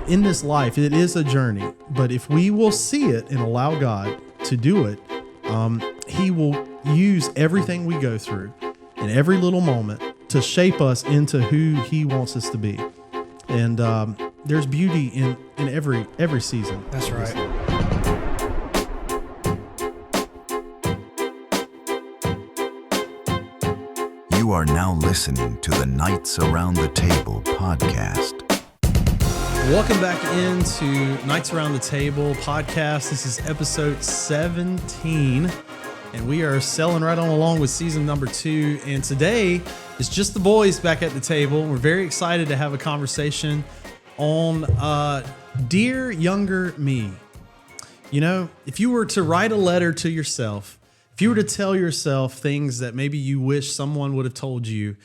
in this life, it is a journey, but if we will see it and allow God to do it, he will use everything we go through in every little moment to shape us into who he wants us to be. And there's beauty in every season. That's right. You are now listening to the Knights Around the Table podcast. Welcome back into Knights Around the Table podcast. This is episode 17, and we are sailing right on along with season number 2. And today is just the boys back at the table. We're very excited to have a conversation on Dear Younger Me. You know, if you were to write a letter to yourself, if you were to tell yourself things that maybe you wish someone would have told you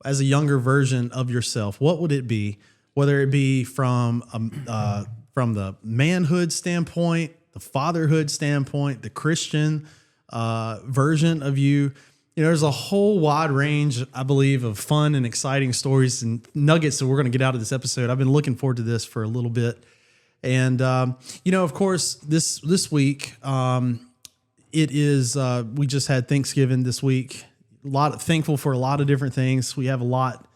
as a younger version of yourself, what would it be? Whether it be from the manhood standpoint, the fatherhood standpoint, the Christian version of you. You know, there's a whole wide range, I believe, of fun and exciting stories and nuggets that we're going to get out of this episode. I've been looking forward to this for a little bit. And, you know, of course, this week, it is, we just had Thanksgiving this week. Thankful for a lot of different things. We have a lot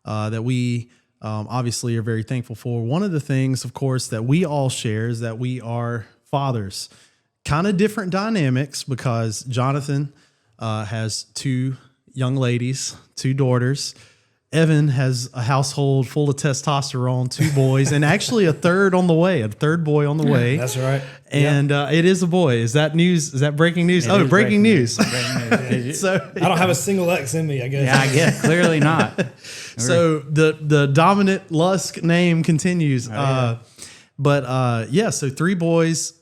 that we obviously are very thankful for. One of the things, of course, that we all share is that we are fathers. Kind of different dynamics because Jonathan has 2 young ladies, 2 daughters. Evan has a household full of testosterone, 2 boys, and actually a third boy on the way. That's right. And it is a boy. Is that news? Is that breaking news? Breaking news. Breaking news. So I don't have a single X in me, I guess. Yeah, I guess clearly not. So the dominant Lusk name continues. So 3 boys,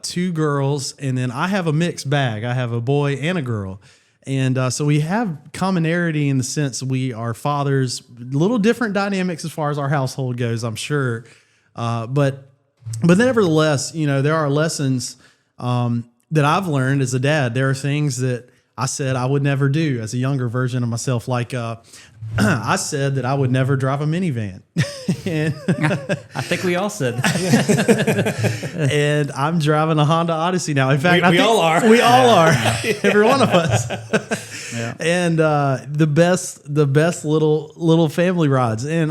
2 girls, and then I have a mixed bag. I have a boy and a girl. And so we have commonality in the sense we are fathers, little different dynamics as far as our household goes, I'm sure. But nevertheless, you know, there are lessons that I've learned as a dad. There are things that I said I would never do as a younger version of myself. Like I said that I would never drive a minivan. And I think we all said that. And I'm driving a Honda Odyssey now. In fact, we all are. We all are. Every one of us. Yeah. And the best little family rides. And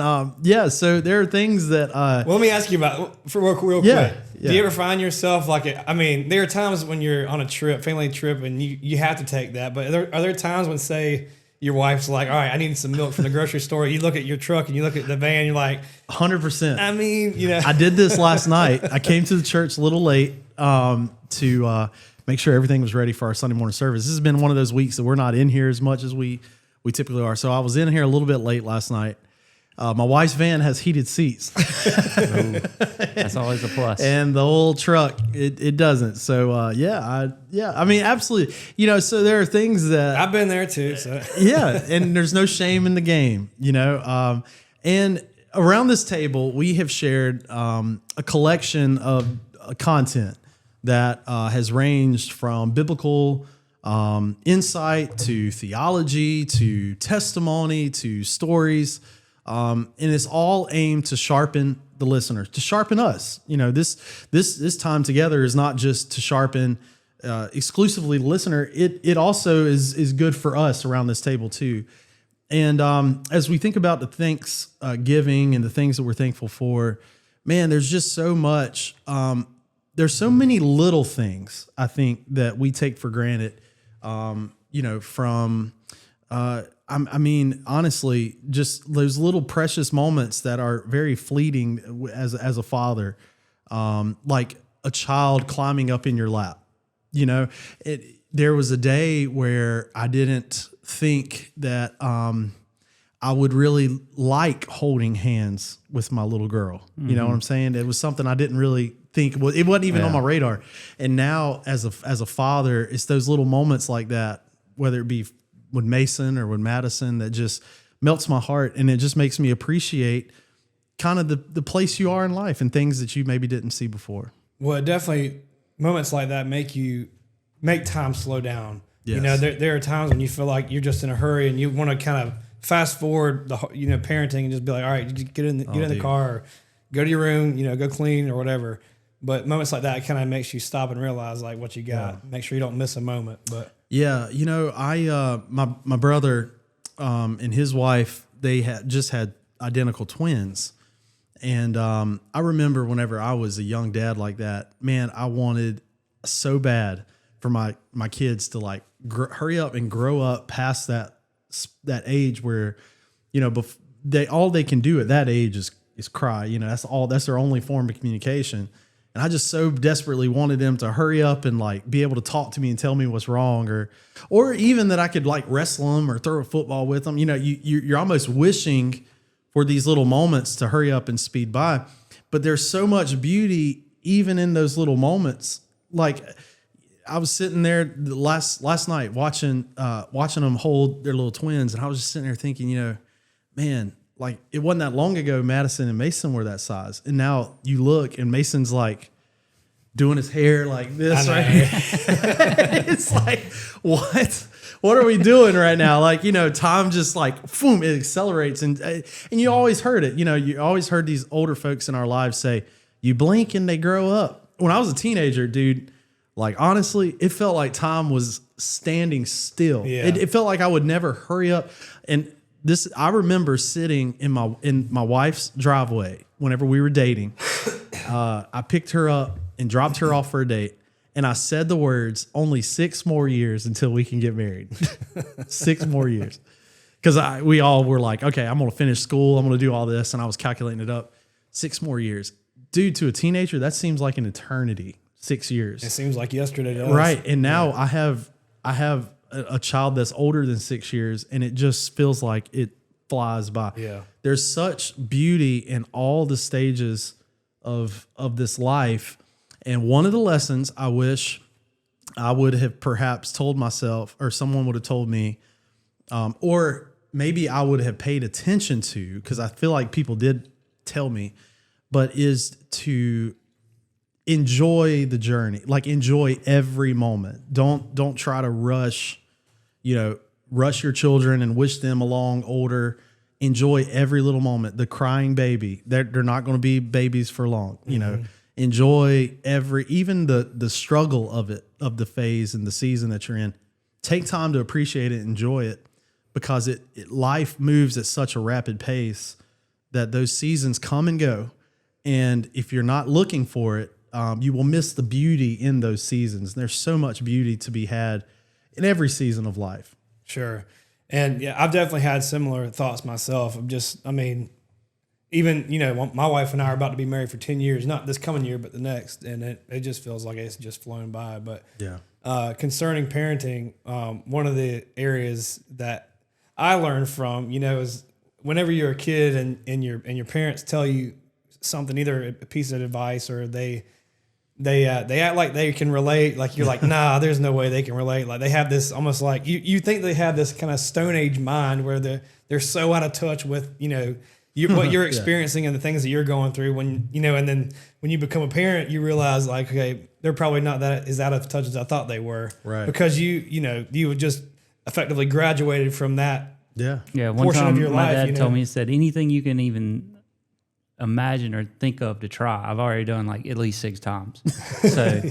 so there are things that. Well, let me ask you about real quick. Yeah. Do you ever find yourself like? There are times when you're on a trip, family trip, and you have to take that. But are there times when, say, your wife's like, all right, I need some milk from the grocery store. You look at your truck and you look at the van, you're like, 100%. I did this last night. I came to the church a little late to make sure everything was ready for our Sunday morning service. This has been one of those weeks that we're not in here as much as we typically are. So I was in here a little bit late last night. My wife's van has heated seats. That's always a plus. And the whole truck, it doesn't. So, absolutely. You know, so there are things that... I've been there too. So. Yeah, and there's no shame in the game, you know. And around this table, we have shared a collection of content that has ranged from biblical insight to theology to testimony to stories. And it's all aimed to sharpen the listener, to sharpen us. You know, this time together is not just to sharpen exclusively the listener. It also is good for us around this table too. And as we think about the Thanksgiving and the things that we're thankful for, man, there's just so much. There's so many little things I think that we take for granted. You know, from honestly, just those little precious moments that are very fleeting as a father, like a child climbing up in your lap. You know, there was a day where I didn't think that I would really like holding hands with my little girl. Mm-hmm. You know what I'm saying? It was something I didn't really think. It wasn't even on my radar. And now as a father, it's those little moments like that, whether it be with Mason or with Madison, that just melts my heart. And it just makes me appreciate kind of the place you are in life and things that you maybe didn't see before. Well, definitely moments like that make time slow down. Yes. You know, there are times when you feel like you're just in a hurry and you want to kind of fast forward the parenting and just be like, all right, you get in the car, or, go to your room, go clean or whatever. But moments like that kind of makes you stop and realize like what you got. Yeah. Make sure you don't miss a moment. But Yeah, I my brother and his wife, they had identical twins. And I remember whenever I was a young dad like that, man, I wanted so bad for my kids to like hurry up and grow up past that age where, all they can do at that age is cry. That's their only form of communication. And I just so desperately wanted them to hurry up and like be able to talk to me and tell me what's wrong, or even that I could like wrestle them or throw a football with them. You're almost wishing for these little moments to hurry up and speed by, but there's so much beauty even in those little moments. Like I was sitting there last night watching them hold their little twins, and I was just sitting there thinking, man, like it wasn't that long ago Madison and Mason were that size, and now you look and Mason's like doing his hair like this right here. It's like, what are we doing right now? Like, time just like, boom, it accelerates. And you always heard it, you always heard these older folks in our lives say, you blink and they grow up. When I was a teenager, dude, like honestly, it felt like time was standing still. Yeah. It felt like I would never hurry up. And I remember sitting in my wife's driveway whenever we were dating. I picked her up and dropped her off for a date. And I said the words, only 6 more years until we can get married. 6 more years. Because we all were like, okay, I'm going to finish school. I'm going to do all this. And I was calculating it up. 6 more years. Dude, to a teenager, that seems like an eternity. 6 years. it seems like yesterday to us. Right. And now I have a child that's older than 6 years, and it just feels like it flies by. Yeah. There's such beauty in all the stages of this life. And one of the lessons I wish I would have perhaps told myself, or someone would have told me, or maybe I would have paid attention to, because I feel like people did tell me, but is to enjoy the journey, like enjoy every moment. Don't try to rush your children and wish them along older. Enjoy every little moment. The crying baby, they're not going to be babies for long. Enjoy even the struggle of the phase and the season that you're in. Take time to appreciate it, enjoy it, because life moves at such a rapid pace that those seasons come and go. And if you're not looking for it, you will miss the beauty in those seasons. There's so much beauty to be had in every season of life. Sure. And yeah, I've definitely had similar thoughts myself of even, my wife and I are about to be married for 10 years, not this coming year, but the next. And it just feels like it's just flown by. But yeah, concerning parenting, one of the areas that I learned from, is whenever you're a kid and your parents tell you something, either a piece of advice or they act like they can relate. Like you're like, nah, there's no way they can relate. Like they have this almost like you think they have this kind of Stone Age mind where they're so out of touch with, what you're experiencing and the things that you're going through when, and then when you become a parent, you realize like, okay, they're probably not that as out of touch as I thought they were. Right. Because you just effectively graduated from that. Yeah. Yeah. One portion time of your my life, dad told me, he said, anything you can even imagine or think of to try, I've already done like at least 6 times. So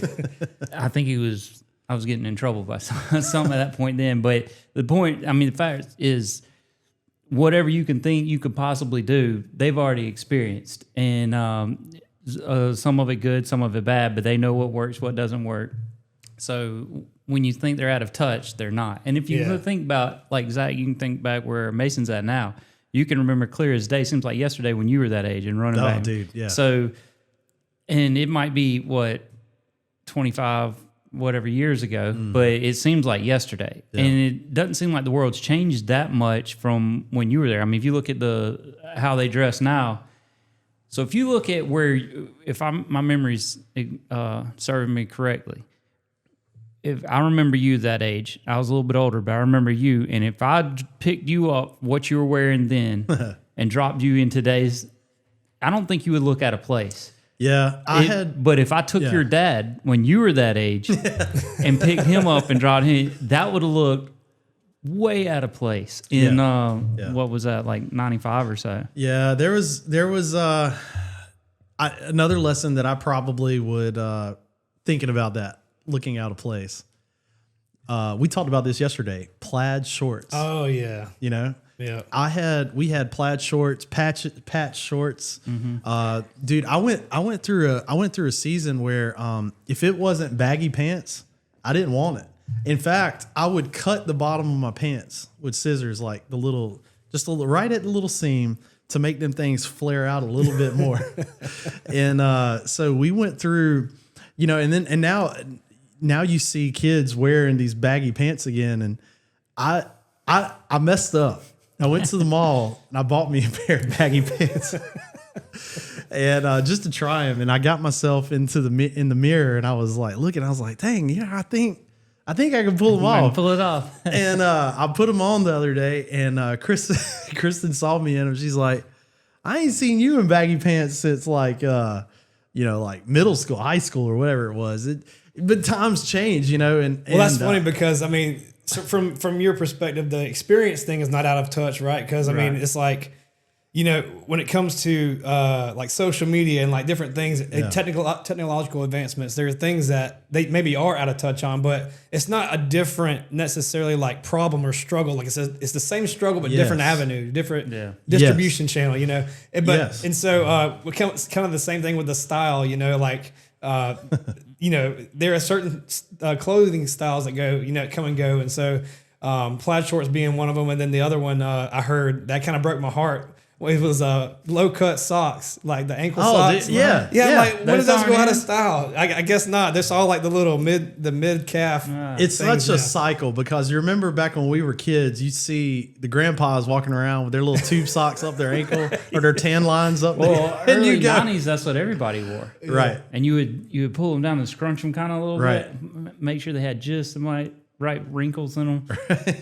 I think I was getting in trouble by something at that point then. But the fact is, whatever you can think you could possibly do, they've already experienced. And some of it good, some of it bad, but they know what works, what doesn't work. So when you think they're out of touch, they're not. And if you think about, like Zach, you can think back where Mason's at now. You can remember clear as day. Seems like yesterday when you were that age and running back. Oh, dude, yeah. So, and it might be 25 whatever years ago, but it seems like yesterday. Yeah. And it doesn't seem like the world's changed that much from when you were there. I mean, if you look at how they dress now. So if you look at my memory's serving me correctly, if I remember you that age, I was a little bit older, but I remember you. And if I picked you up, what you were wearing then, and dropped you in today's, I don't think you would look out of place. Yeah, But if I took your dad when you were that age and picked him up and dropped him, that would have looked way out of place in what was that, like 95 or so? Yeah, there was Another lesson that I probably would, thinking about that, looking out of place. We talked about this yesterday, plaid shorts. Oh yeah. You know? Yeah. We had plaid shorts, patch shorts. Dude, I went through a season where if it wasn't baggy pants, I didn't want it. In fact, I would cut the bottom of my pants with scissors, like just a little right at the little seam to make them things flare out a little bit more. And so we went through, you know, and now you see kids wearing these baggy pants again, and I messed up. I went to the mall and I bought me a pair of baggy pants, and just to try them. And I got myself in the mirror, and I was like looking. I was like, "Dang, yeah, I think I can pull them off." Pull it off. And I put them on the other day, and Kristen saw me in them. She's like, "I ain't seen you in baggy pants since like like middle school, high school, or whatever it was." But times change, you know. And that's funny because I mean. So from your perspective, the experience thing is not out of touch, right? Because I mean, it's like, you know, when it comes to like social media and like different things, and technological advancements, there are things that they maybe are out of touch on, but it's not a different necessarily like problem or struggle. Like it's the same struggle, but different avenue, different distribution channel, you know. And so it's kind of the same thing with the style, you know, like. You know, there are certain clothing styles that go, you know, come and go. And so plaid shorts being one of them. And then the other one I heard that kind of broke my heart. It was low cut socks, like the ankle socks. Yeah. Like when did those go out of style? I guess not. There's all like the mid calf. It's such a cycle because you remember back when we were kids, you'd see the grandpas walking around with their little tube socks up their ankle or their tan lines up. Well, early 90s, that's what everybody wore. Right. And you would pull them down and scrunch them kind of a little bit, make sure they had just the right wrinkles in them.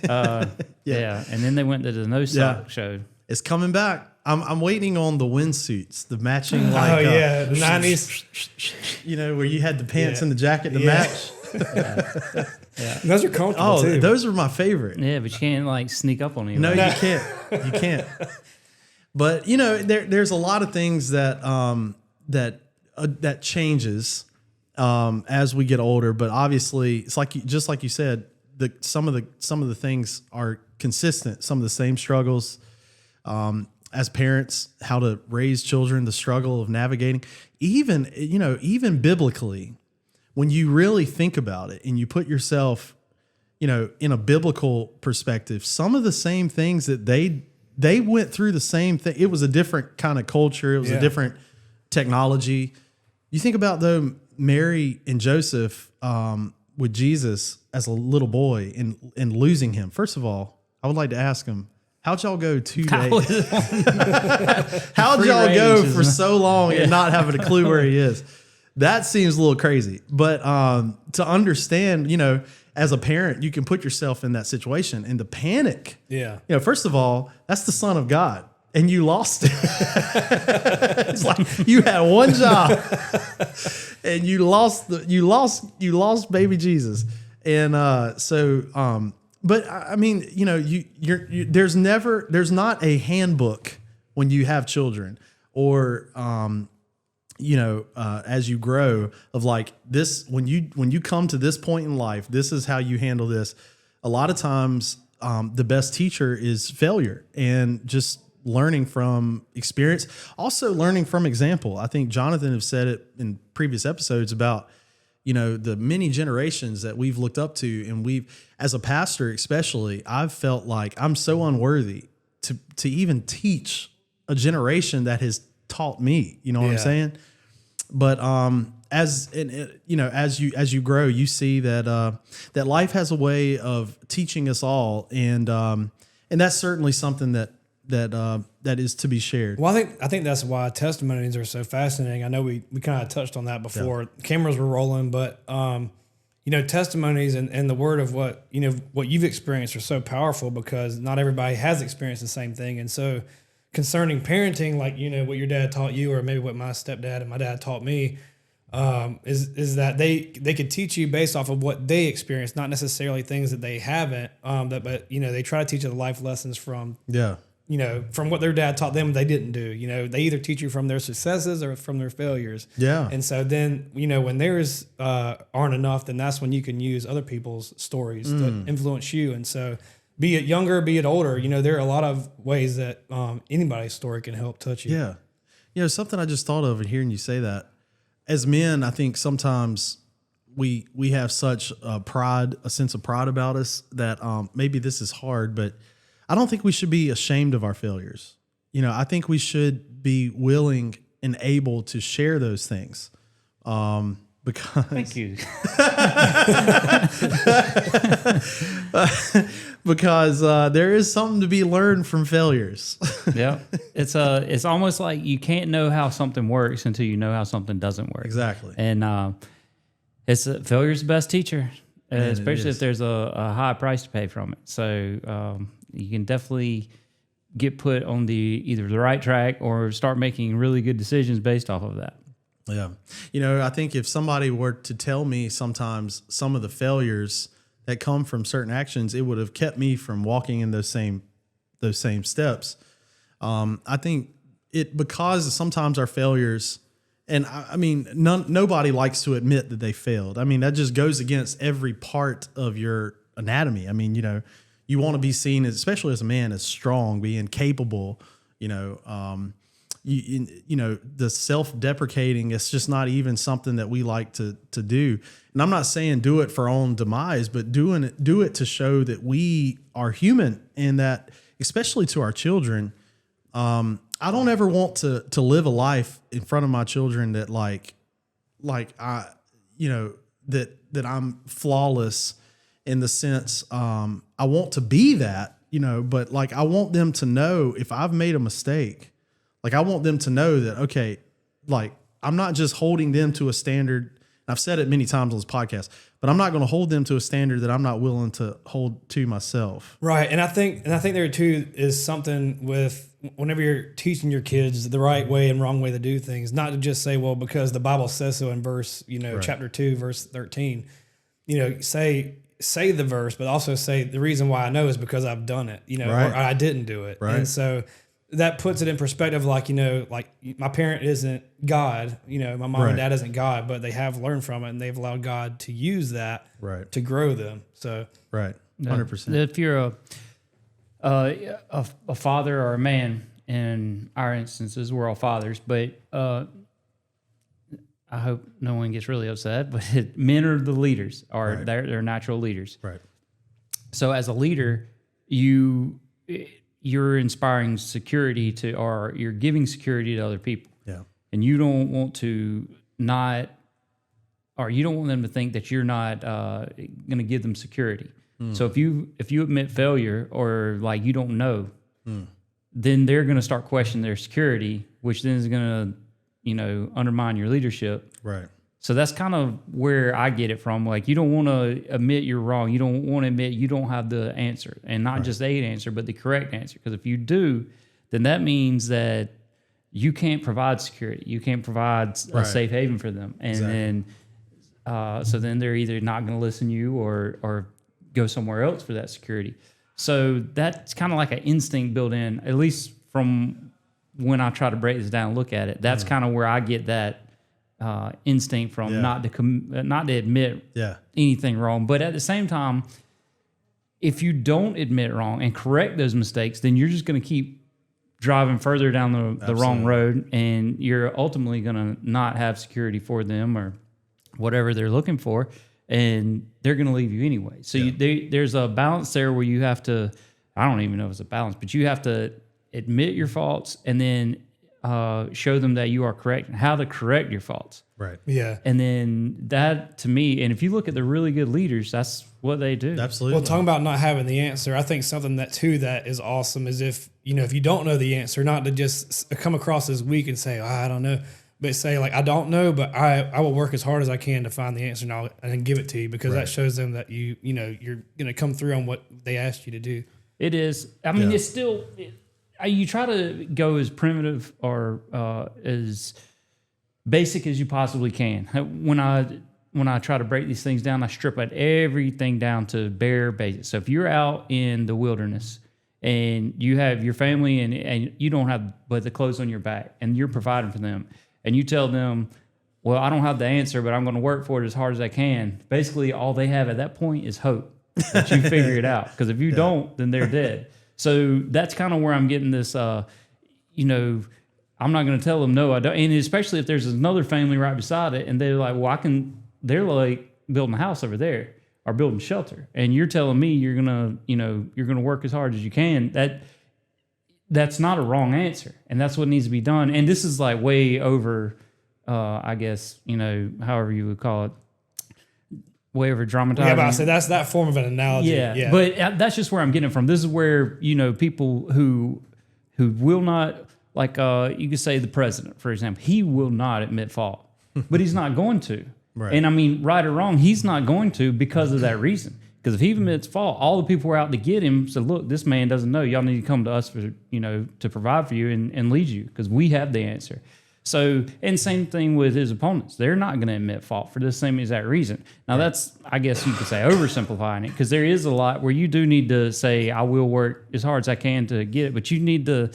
And then they went to the no sock show. It's coming back. I'm waiting on the windsuits, the matching the 90s. You know, where you had the pants and the jacket to match. Those are comfortable too. Those are my favorite. Yeah, but you can't like sneak up on anybody. No, you can't. You can't. But you know, there's a lot of things that that changes as we get older. But obviously, it's like just like you said, some of the things are consistent. Some of the same struggles. As parents, how to raise children, the struggle of navigating, even biblically, when you really think about it and you put yourself, you know, in a biblical perspective, some of the same things that they went through the same thing. It was a different kind of culture. It was a different technology. You think about though, Mary and Joseph, with Jesus as a little boy and losing him. First of all, I would like to ask him, how'd y'all go 2 days? How'd y'all go for so long and not having a clue where he is? That seems a little crazy. But to understand, you know, as a parent, you can put yourself in that situation and the panic. Yeah. You know, first of all, that's the Son of God. And you lost it. It's like you had one job and you lost baby Jesus. And but I mean, you know, there's not a handbook when you have children or, as you grow of like this, when you come to this point in life, this is how you handle this. A lot of times, the best teacher is failure and just learning from experience, also learning from example. I think Jonathan have said it in previous episodes about, you know, the many generations that we've looked up to, and as a pastor especially, I've felt like I'm so unworthy to even teach a generation that has taught me. You know what I'm saying? But as you grow, you see that that life has a way of teaching us all, and that's certainly something that is to be shared. Well, I think that's why testimonies are so fascinating. I know we kind of touched on that before. Yeah. Cameras were rolling, but testimonies and the word of what you've experienced are so powerful because not everybody has experienced the same thing. And so concerning parenting, like, you know, what your dad taught you, or maybe what my stepdad and my dad taught me, is that they could teach you based off of what they experienced, not necessarily things that they haven't. But you know, they try to teach you the life lessons from from what their dad taught them, they didn't do. They either teach you from their successes or from their failures. Yeah. And so then, when theirs aren't enough, then that's when you can use other people's stories to influence you. And so be it younger, be it older, there are a lot of ways that anybody's story can help touch you. Yeah. Something I just thought of and hearing you say that. As men, I think sometimes we have such a sense of pride about us that maybe this is hard, but I don't think we should be ashamed of our failures. I think we should be willing and able to share those things. Because Thank you. because there is something to be learned from failures. Yeah, it's almost like you can't know how something works until you know how something doesn't work. Exactly. And failure's the best teacher, especially is. if there's a high price to pay from it. So you can definitely get put on either the right track or start making really good decisions based off of that. Yeah. I think if somebody were to tell me sometimes some of the failures that come from certain actions, it would have kept me from walking in those same steps. I think because sometimes our failures, and I mean, nobody likes to admit that they failed. I mean, that just goes against every part of your anatomy. I mean, you want to be seen, especially as a man, as strong, being capable, the self-deprecating, it's just not even something that we like to do. And I'm not saying do it for our own demise, but do it to show that we are human, and that, especially to our children, I don't ever want to live a life in front of my children that that I'm flawless in the sense, I want to be that, but I want them to know if I've made a mistake. I want them to know that, okay, I'm not just holding them to a standard. I've said it many times on this podcast, but I'm not going to hold them to a standard that I'm not willing to hold to myself. Right. And I think there too is something with whenever you're teaching your kids the right way and wrong way to do things, not to just say, well, because the Bible says so in verse, Right. chapter 2, verse 13, say the verse, but also say the reason why I know is because I've done it, Right. or I didn't do it. Right. And so that puts it in perspective, like my parent isn't God, my mom Right. and dad isn't God, but they have learned from it and they've allowed God to use that Right. to grow them. So, Right. 100%. If you're a father or a man, in our instances, we're all fathers, but I hope no one gets really upset, but men are the leaders, or Right. they're natural leaders. Right. So as a leader, you're inspiring security or you're giving security to other people. Yeah. And you don't want to you don't want them to think that you're not going to give them security. So if you admit failure or you don't know, then they're going to start questioning their security, which then is going to, undermine your leadership. Right. So that's kind of where I get it from. You don't want to admit you're wrong. You don't want to admit you don't have the answer, and not just a answer, but the correct answer. Because if you do, then that means that you can't provide security. You can't provide a safe haven for them. And then, so then they're either not going to listen to you or go somewhere else for that security. So that's kind of like an instinct built in, at least from when I try to break this down and look at it. That's kind of where I get that instinct from, not to admit anything wrong. But at the same time, if you don't admit wrong and correct those mistakes, then you're just going to keep driving further down the wrong road, and you're ultimately going to not have security for them or whatever they're looking for, and they're going to leave you anyway. So there's a balance there where you have to, I don't even know if it's a balance, but you have to admit your faults and then show them that you are correct and how to correct your faults. Right. yeah. And then that, to me, and if you look at the really good leaders, that's what they do. Absolutely. Well, talking about not having the answer, I think something that is awesome is if you don't know the answer, not to just come across as weak and say, I don't know, but say I don't know, but I will work as hard as I can to find the answer and give it to you, because that shows them that you're going to come through on what they asked you to do. It is. I mean, it's still, you try to go as primitive or as basic as you possibly can. When I try to break these things down, I strip everything down to bare basics. So if you're out in the wilderness and you have your family and you don't have but the clothes on your back and you're providing for them, and you tell them, well, I don't have the answer, but I'm going to work for it as hard as I can. Basically, all they have at that point is hope that you figure it out. Because if you don't, then they're dead. So that's kind of where I'm getting this, you know, I'm not going to tell them, no, I don't. And especially if there's another family right beside it and they're like, well, they're like building a house over there or building shelter. And you're telling me you're going to, you know, you're going to work as hard as you can. That's not a wrong answer. And that's what needs to be done. And this is like way over, I guess, you know, however you would call it, way over dramatizing. Yeah, but I say that's that form of an analogy. Yeah, but that's just where I'm getting it from. This is where, you know, people who will not, like you could say the president, for example, he will not admit fault, but he's not going to. Right. And I mean, right or wrong, he's not going to because of that reason. Because if he admits fault, all the people who are out to get him said, look, this man doesn't know. Y'all need to come to us for, you know, to provide for you and lead you because we have the answer. So, and same thing with his opponents. They're not going to admit fault for the same exact reason. Now, that's, I guess you could say, oversimplifying it, because there is a lot where you do need to say, I will work as hard as I can to get it, but you need to,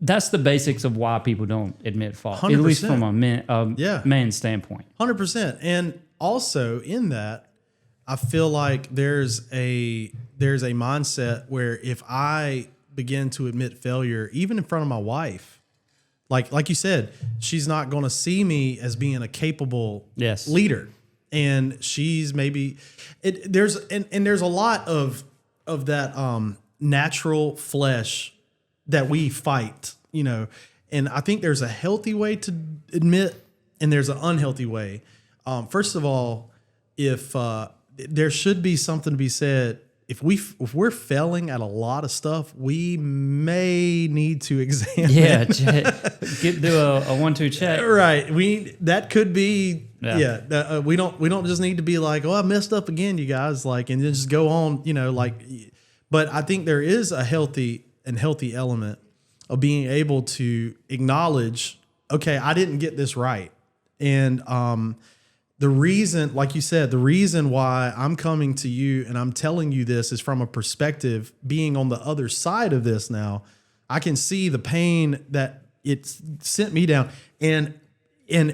that's the basics of why people don't admit fault, 100%. at least from a man's standpoint. 100%. And also in that, I feel like there's a mindset where if I begin to admit failure, even in front of my wife, like you said, she's not going to see me as being a capable leader, and she's maybe there's a lot of that natural flesh that we fight, you know, and I think there's a healthy way to admit, and there's an unhealthy way. First of all, if there should be something to be said. If we're failing at a lot of stuff, we may need to examine. Yeah, do a 1-2 check. Right. That could be. Yeah. We don't just need to be like, oh, I messed up again, you guys. Like, and then just go on. You know, like. But I think there is a healthy element of being able to acknowledge, okay, I didn't get this right, and the reason, like you said, the reason why I'm coming to you and I'm telling you this is from a perspective being on the other side of this now. I can see the pain that it sent me down and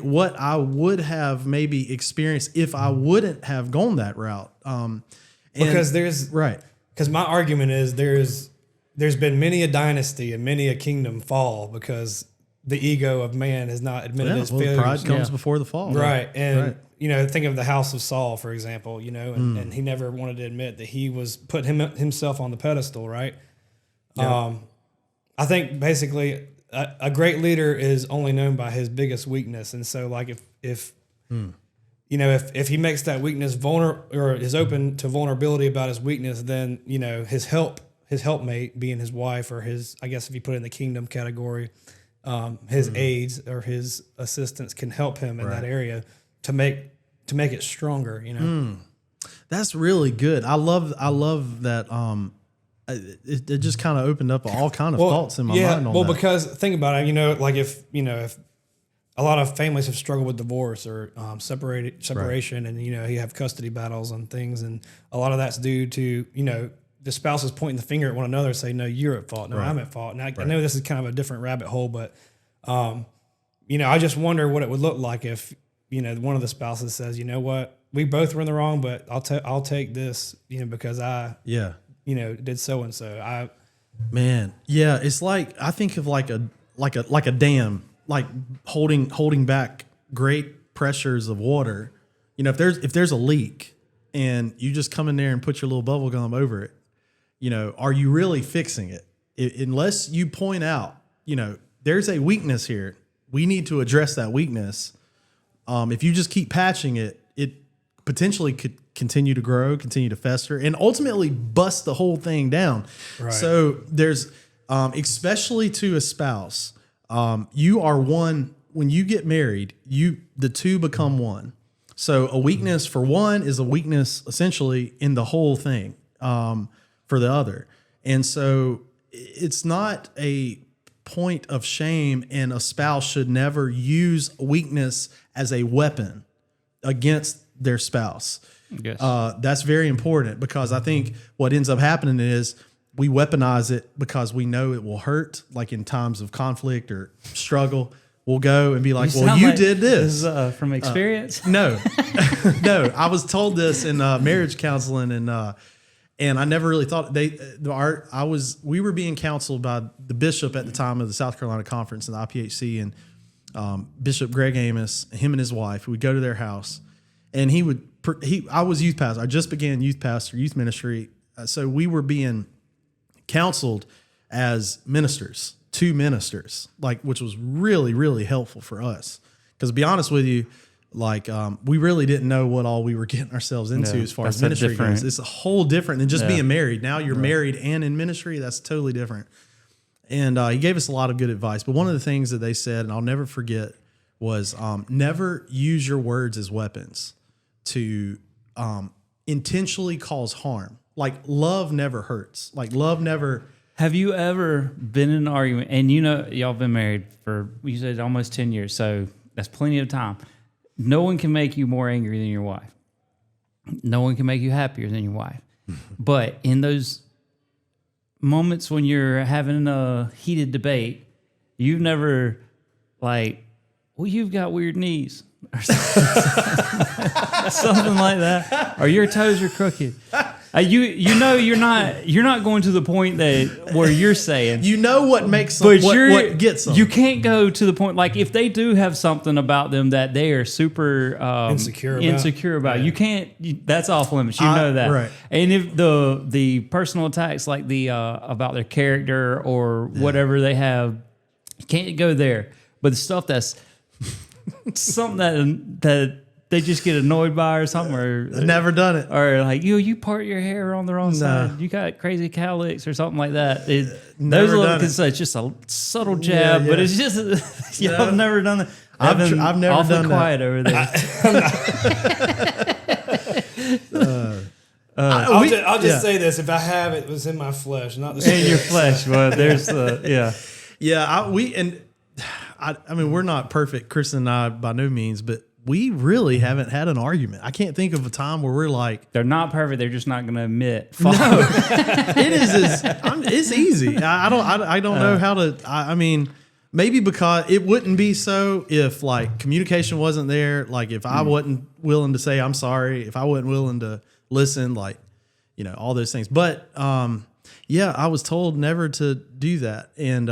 what I would have maybe experienced if I wouldn't have gone that route. Because my argument is there's been many a dynasty and many a kingdom fall because the ego of man has not admitted his failures. Pride comes before the fall. Right. And, you know, think of the house of Saul, for example, you know, and he never wanted to admit that he was putting himself on the pedestal, right? Yeah. I think basically a great leader is only known by his biggest weakness. And so, like, if you know, if he makes that weakness or is open to vulnerability about his weakness, then, you know, his helpmate being his wife or his, I guess if you put it in the kingdom category, his aides or his assistants can help him in that area to make it stronger, you know. That's really good. I love that. It just kind of opened up all kind of thoughts in my mind on that. Because think about it, you know, like if a lot of families have struggled with divorce or separation, and you know, you have custody battles and things, and a lot of that's due to, you know, the spouses pointing the finger at one another and say, no, you're at fault. No, I'm at fault. And I know this is kind of a different rabbit hole, but, you know, I just wonder what it would look like if, you know, one of the spouses says, you know what, we both were in the wrong, but I'll take this, you know, because I did so-and-so. It's like, I think of like a dam, like holding back great pressures of water. You know, if there's a leak and you just come in there and put your little bubble gum over it, you know, are you really fixing it? Unless you point out, you know, there's a weakness here. We need to address that weakness. If you just keep patching it, it potentially could continue to grow, continue to fester, and ultimately bust the whole thing down. Right. So there's, especially to a spouse, you are one, when you get married, the two become one. So a weakness for one is a weakness essentially in the whole thing. For the other. And so it's not a point of shame, and a spouse should never use weakness as a weapon against their spouse. Yes. That's very important, because I think what ends up happening is we weaponize it because we know it will hurt, like in times of conflict or struggle. We'll go and be like, well, you did this. From experience? No, no. I was told this in marriage counseling, and I never really thought we were being counseled by the bishop at the time of the South Carolina conference and the IPHC, and Bishop Greg Amos, him and his wife. We'd go to their house, and I was youth pastor. I just began youth ministry, so we were being counseled as ministers. 2 ministers, which was really, really helpful for us. Because to be honest with you, we really didn't know what all we were getting ourselves into as far as ministry goes. It's a whole different than just being married. Now you're married and in ministry. That's totally different. And he gave us a lot of good advice. But one of the things that they said, and I'll never forget, was never use your words as weapons to intentionally cause harm. Love never hurts. Love never... Have you ever been in an argument, and y'all been married for, you said almost 10 years, so that's plenty of time. No one can make you more angry than your wife. No one can make you happier than your wife. But in those moments when you're having a heated debate, you've never you've got weird knees or something like that, or your toes are crooked. You're not going to the point where you're saying what makes them, what gets them. You can't go to the point if they do have something about them that they are super insecure about. Yeah. You can't. That's off limits. You know that. Right. And if the personal attacks about their character or whatever they have, you can't go there. But the stuff that's something that they just get annoyed by or something, or never done it, or you part your hair on the wrong side, you got crazy cowlicks or something like that. Those it's just a subtle jab, but it's just I've never done that. I've never awfully done quiet that. over there. I'll just say this: if I have it, was in my flesh, not the spirit. In your flesh. Well, there's I mean, we're not perfect, Kristen and I, by no means, but we really haven't had an argument. I can't think of a time where we're they're not perfect. They're just not going to admit. No, it's easy. I don't know how to. I mean, maybe because it wouldn't be so if communication wasn't there. If I wasn't willing to say I'm sorry, if I wasn't willing to listen, all those things. But I was told never to do that, and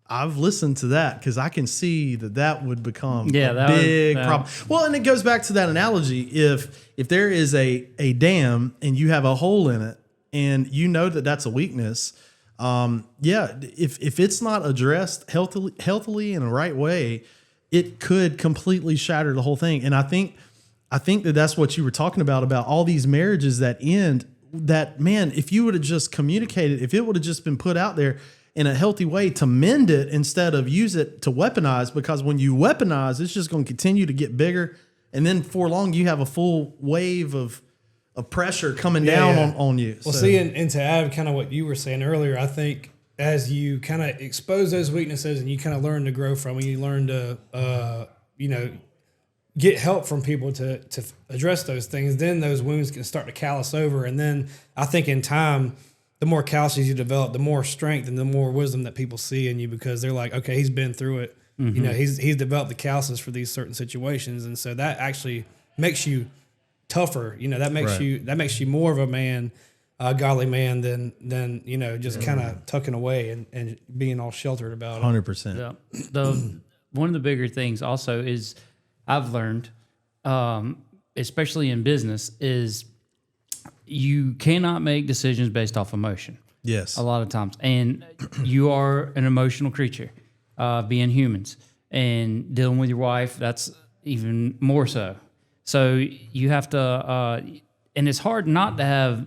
I've listened to that because I can see that would become a big problem. Well, and it goes back to that analogy. If there is a dam and you have a hole in it and you know that's a weakness, if it's not addressed healthily in the right way, it could completely shatter the whole thing. And I think that's what you were talking about all these marriages that end. That, man, if you would have just communicated, if it would have just been put out there in a healthy way to mend it instead of use it to weaponize, because when you weaponize, it's just going to continue to get bigger. And then for long, you have a full wave of pressure coming down on you. Well, see, and to add kind of what you were saying earlier, I think as you kind of expose those weaknesses and you kind of learn to grow from them, you learn to, get help from people to address those things, then those wounds can start to callus over. And then I think in time, the more calluses you develop, the more strength and the more wisdom that people see in you, because they're like, okay, he's been through it. Mm-hmm. He's developed the calluses for these certain situations. And so that actually makes you tougher. That makes you more of a man, a godly man than just kind of tucking away and being all sheltered about it. 100%. Yeah. One of the bigger things also is I've learned, especially in business, is you cannot make decisions based off emotion. Yes. A lot of times. And you are an emotional creature, being humans. And dealing with your wife, that's even more so. So you have to, and it's hard not to have,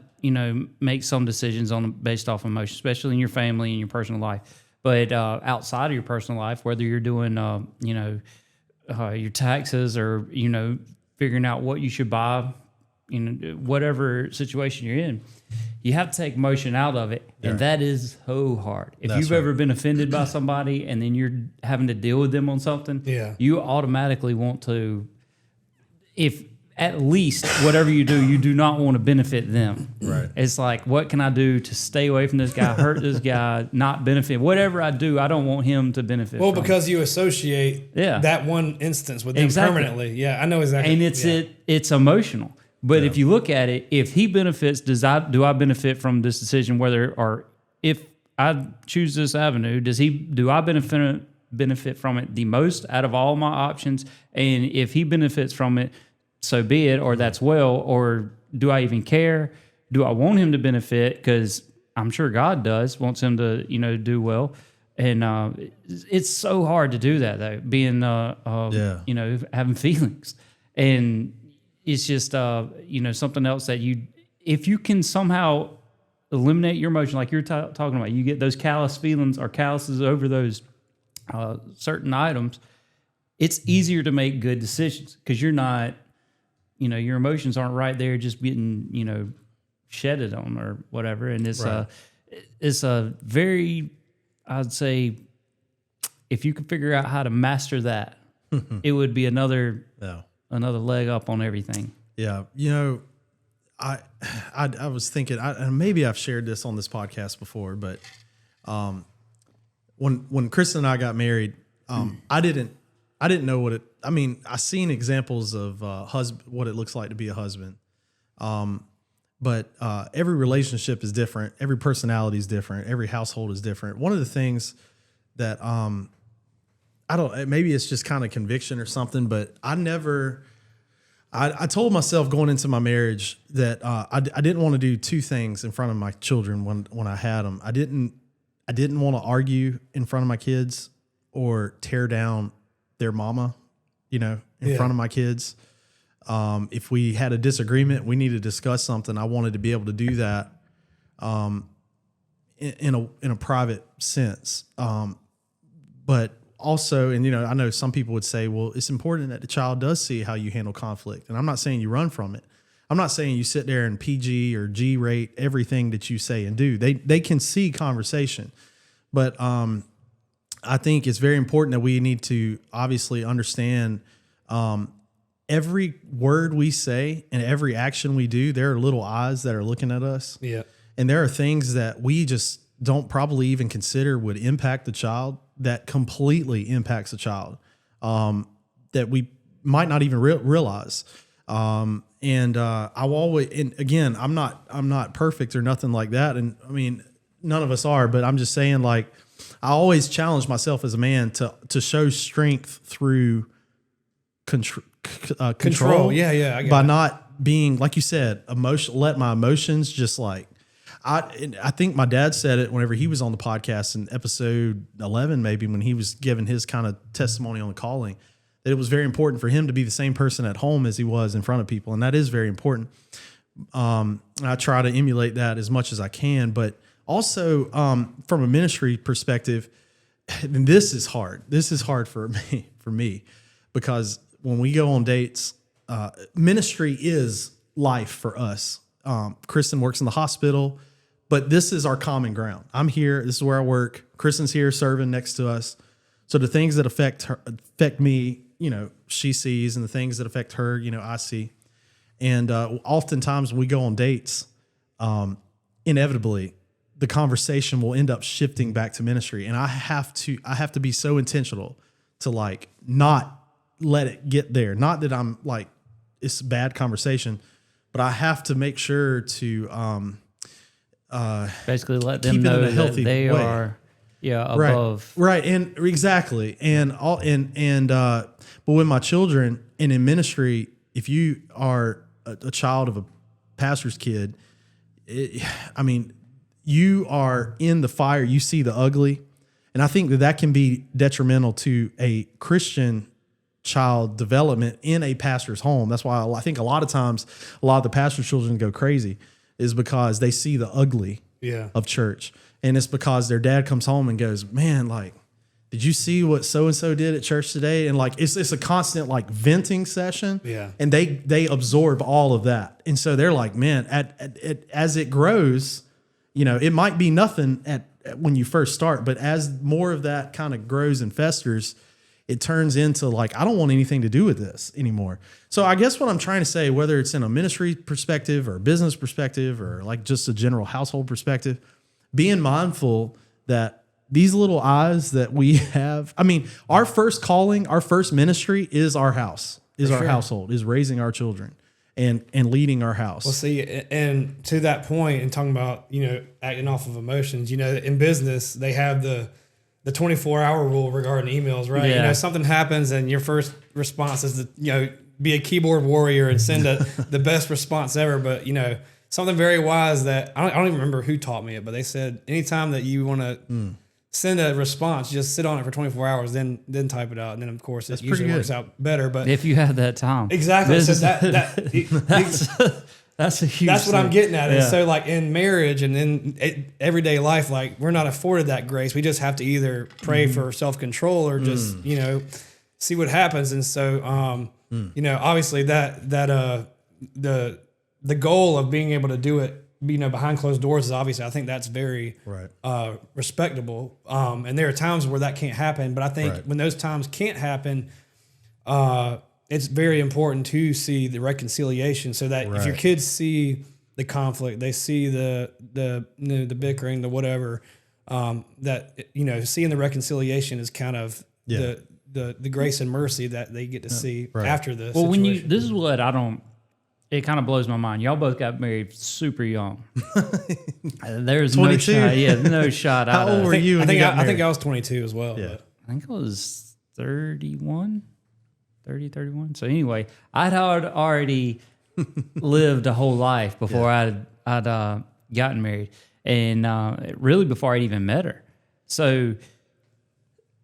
make some decisions based off emotion, especially in your family and your personal life. But outside of your personal life, whether you're doing, your taxes or, figuring out what you should buy, whatever situation you're in, you have to take emotion out of it. And that is so hard. If you've ever been offended by somebody and then you're having to deal with them on something, you automatically want to, at least whatever you do not want to benefit them. Right. It's like, what can I do to stay away from this guy, hurt this guy, not benefit? Whatever I do, I don't want him to benefit. Well, from because you associate that one instance with them permanently. Yeah, I know exactly. And it's emotional. But if you look at it, if he benefits, do I benefit from this decision? Or if I choose this avenue, do I benefit from it the most out of all my options? And if he benefits from it, so be it, or that's well, or do I even care? Do I want him to benefit? Because I'm sure God wants him to, do well. And it's so hard to do that, though, being, having feelings. And it's just, something else that if you can somehow eliminate your emotion, like you're talking about, you get those callous feelings or calluses over those certain items, it's easier to make good decisions because you're not, your emotions aren't right there just getting, shedded on or whatever. And it's a very, I'd say, if you could figure out how to master that, it would be another leg up on everything. Yeah. I was thinking, and maybe I've shared this on this podcast before, but when Kristen and I got married, I didn't know what I seen examples of what it looks like to be a husband. But every relationship is different. Every personality is different. Every household is different. One of the things that maybe it's just kind of conviction or something, but I told myself going into my marriage that I didn't want to do two things in front of my children when I had them. I didn't want to argue in front of my kids or tear down their mama, in front of my kids. If we had a disagreement, we needed to discuss something. I wanted to be able to do that in a private sense. But also, and I know some people would say, well, it's important that the child does see how you handle conflict. And I'm not saying you run from it. I'm not saying you sit there and PG or G rate everything that you say and do. They can see conversation. But I think it's very important that we need to obviously understand every word we say and every action we do, there are little eyes that are looking at us. Yeah. And there are things that we just don't probably even consider would impact the child that completely impacts the child that we might not even realize. I'll always, and again, I'm not perfect or nothing like that. And I mean, none of us are, but I'm just saying, like, I always challenge myself as a man to show strength through control. Yeah. By not being, like you said, let my emotions just like, I think my dad said it whenever he was on the podcast in episode 11, maybe when he was giving his kind of testimony on the calling, that it was very important for him to be the same person at home as he was in front of people. And that is very important. I try to emulate that as much as I can, but also from a ministry perspective, and this is hard. This is hard for me because when we go on dates, ministry is life for us. Kristen works in the hospital, but this is our common ground. I'm here. This is where I work. Kristen's here serving next to us. So the things that affect me, she sees, and the things that affect her, I see. And oftentimes when we go on dates, inevitably the conversation will end up shifting back to ministry. And I have to be so intentional to like not let it get there. Not that I'm like, it's a bad conversation, but I have to make sure to basically let them know that they are above. Right. And exactly. But with my children and in ministry, if you are a child of a pastor's kid, you are in the fire, you see the ugly. And I think that can be detrimental to a Christian child development in a pastor's home. That's why I think a lot of times, a lot of the pastor's children go crazy is because they see the ugly of church. And it's because their dad comes home and goes, man, like, did you see what so-and-so did at church today? And like, it's a constant like venting session. Yeah. And they absorb all of that. And so they're like, man, as it grows, it might be nothing when you first start, but as more of that kind of grows and festers, it turns into like, I don't want anything to do with this anymore. So I guess what I'm trying to say, whether it's in a ministry perspective or business perspective or like just a general household perspective, being mindful that these little eyes that we have, I mean, our first calling, our first ministry is our house, is our household, is raising our children and leading our house. Well, see, and to that point, and talking about, you know, acting off of emotions, you know, in business, they have the 24-hour rule regarding emails, right? Yeah. You know, something happens and your first response is to, you know, be a keyboard warrior and send the best response ever. But, you know, something very wise that I don't even remember who taught me it, but they said anytime that you want to send a response, just sit on it for 24 hours, then type it out. And then, of course, it usually works out better. But if you have that time. Exactly. So that's a huge That's what thing. I'm getting at. Yeah. And so like in marriage and in everyday life, like we're not afforded that grace. We just have to either pray for self-control or just, you know, see what happens. And so, you know, obviously the goal of being able to do it, you know, behind closed doors is obviously, I think that's very respectable. And there are times where that can't happen, but I think when those times can't happen, it's very important to see the reconciliation so that if your kids see the conflict, they see the you know, the bickering, the whatever, that, you know, seeing the reconciliation is kind of the grace and mercy that they get to see after the Well, situation. this is what it kind of blows my mind. Y'all both got married super young. There's 22. no shot. No shot. How old were you? I when you got think married? I was 22 as well. Yeah. But. I think I was 31. So anyway, I'd already lived a whole life before I'd gotten married, and really before I'd even met her. So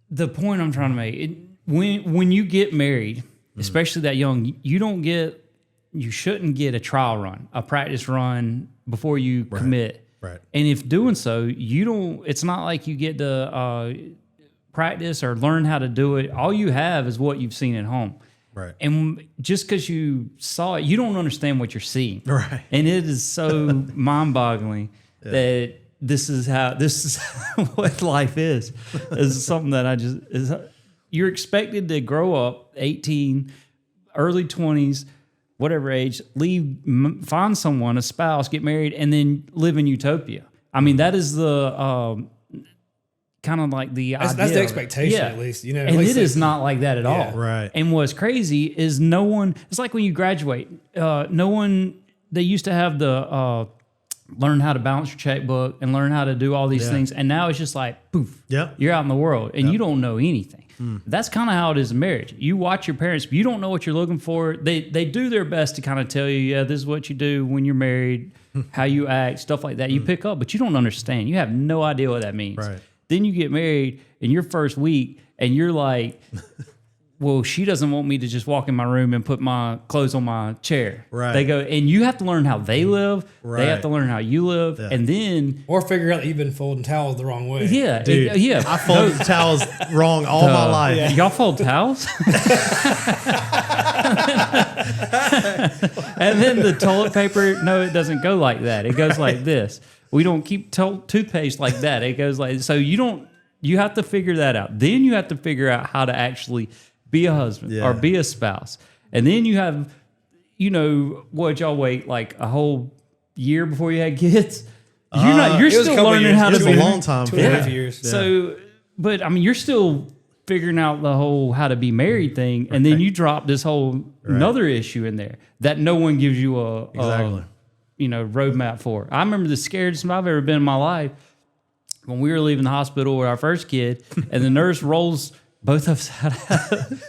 the point I'm trying to make, when you get married, especially that young, you shouldn't get a trial run, a practice run before you commit. Right. And if doing so, it's not like you get to practice or learn how to do it. All you have is what you've seen at home. Right. And just because you saw it, you don't understand what you're seeing. Right. And it is so mind-boggling that this is what life is. Is something that you're expected to grow up 18, early 20s, whatever age, find someone, a spouse, get married, and then live in utopia. I mean, that is the kind of like the idea. That's the expectation, at least. You know, and it is not like that at all. Right. And what's crazy is no one. It's like when you graduate. No one. They used to have the learn how to balance your checkbook and learn how to do all these things, and now it's just like poof. Yep. You're out in the world and you don't know anything. That's kind of how it is in marriage. You watch your parents. You don't know what you're looking for. They do their best to kind of tell you, yeah, this is what you do when you're married, how you act, stuff like that. You pick up, but you don't understand. You have no idea what that means. Right. Then you get married in your first week and you're like, well, she doesn't want me to just walk in my room and put my clothes on my chair. Right. They go, and you have to learn how they live. Right. They have to learn how you live. Yeah. And then, Or figure out that you've been folding towels the wrong way. yeah. Dude, I folded towels wrong all my life. Y'all fold towels? And then the toilet paper, no, it doesn't go like that. It goes like this. We don't keep toothpaste like that. It goes like, so you have to figure that out. Then you have to figure out how to actually be a husband or be a spouse. And then you have, what y'all wait like a whole year before you had kids? You're still learning how to be a long time. 2.5 years. Yeah. So, but I mean, you're still figuring out the whole how to be married thing, and then you drop this whole another issue in there that no one gives you a roadmap for. I remember the scariest I've ever been in my life when we were leaving the hospital with our first kid, and the nurse rolls. Both of us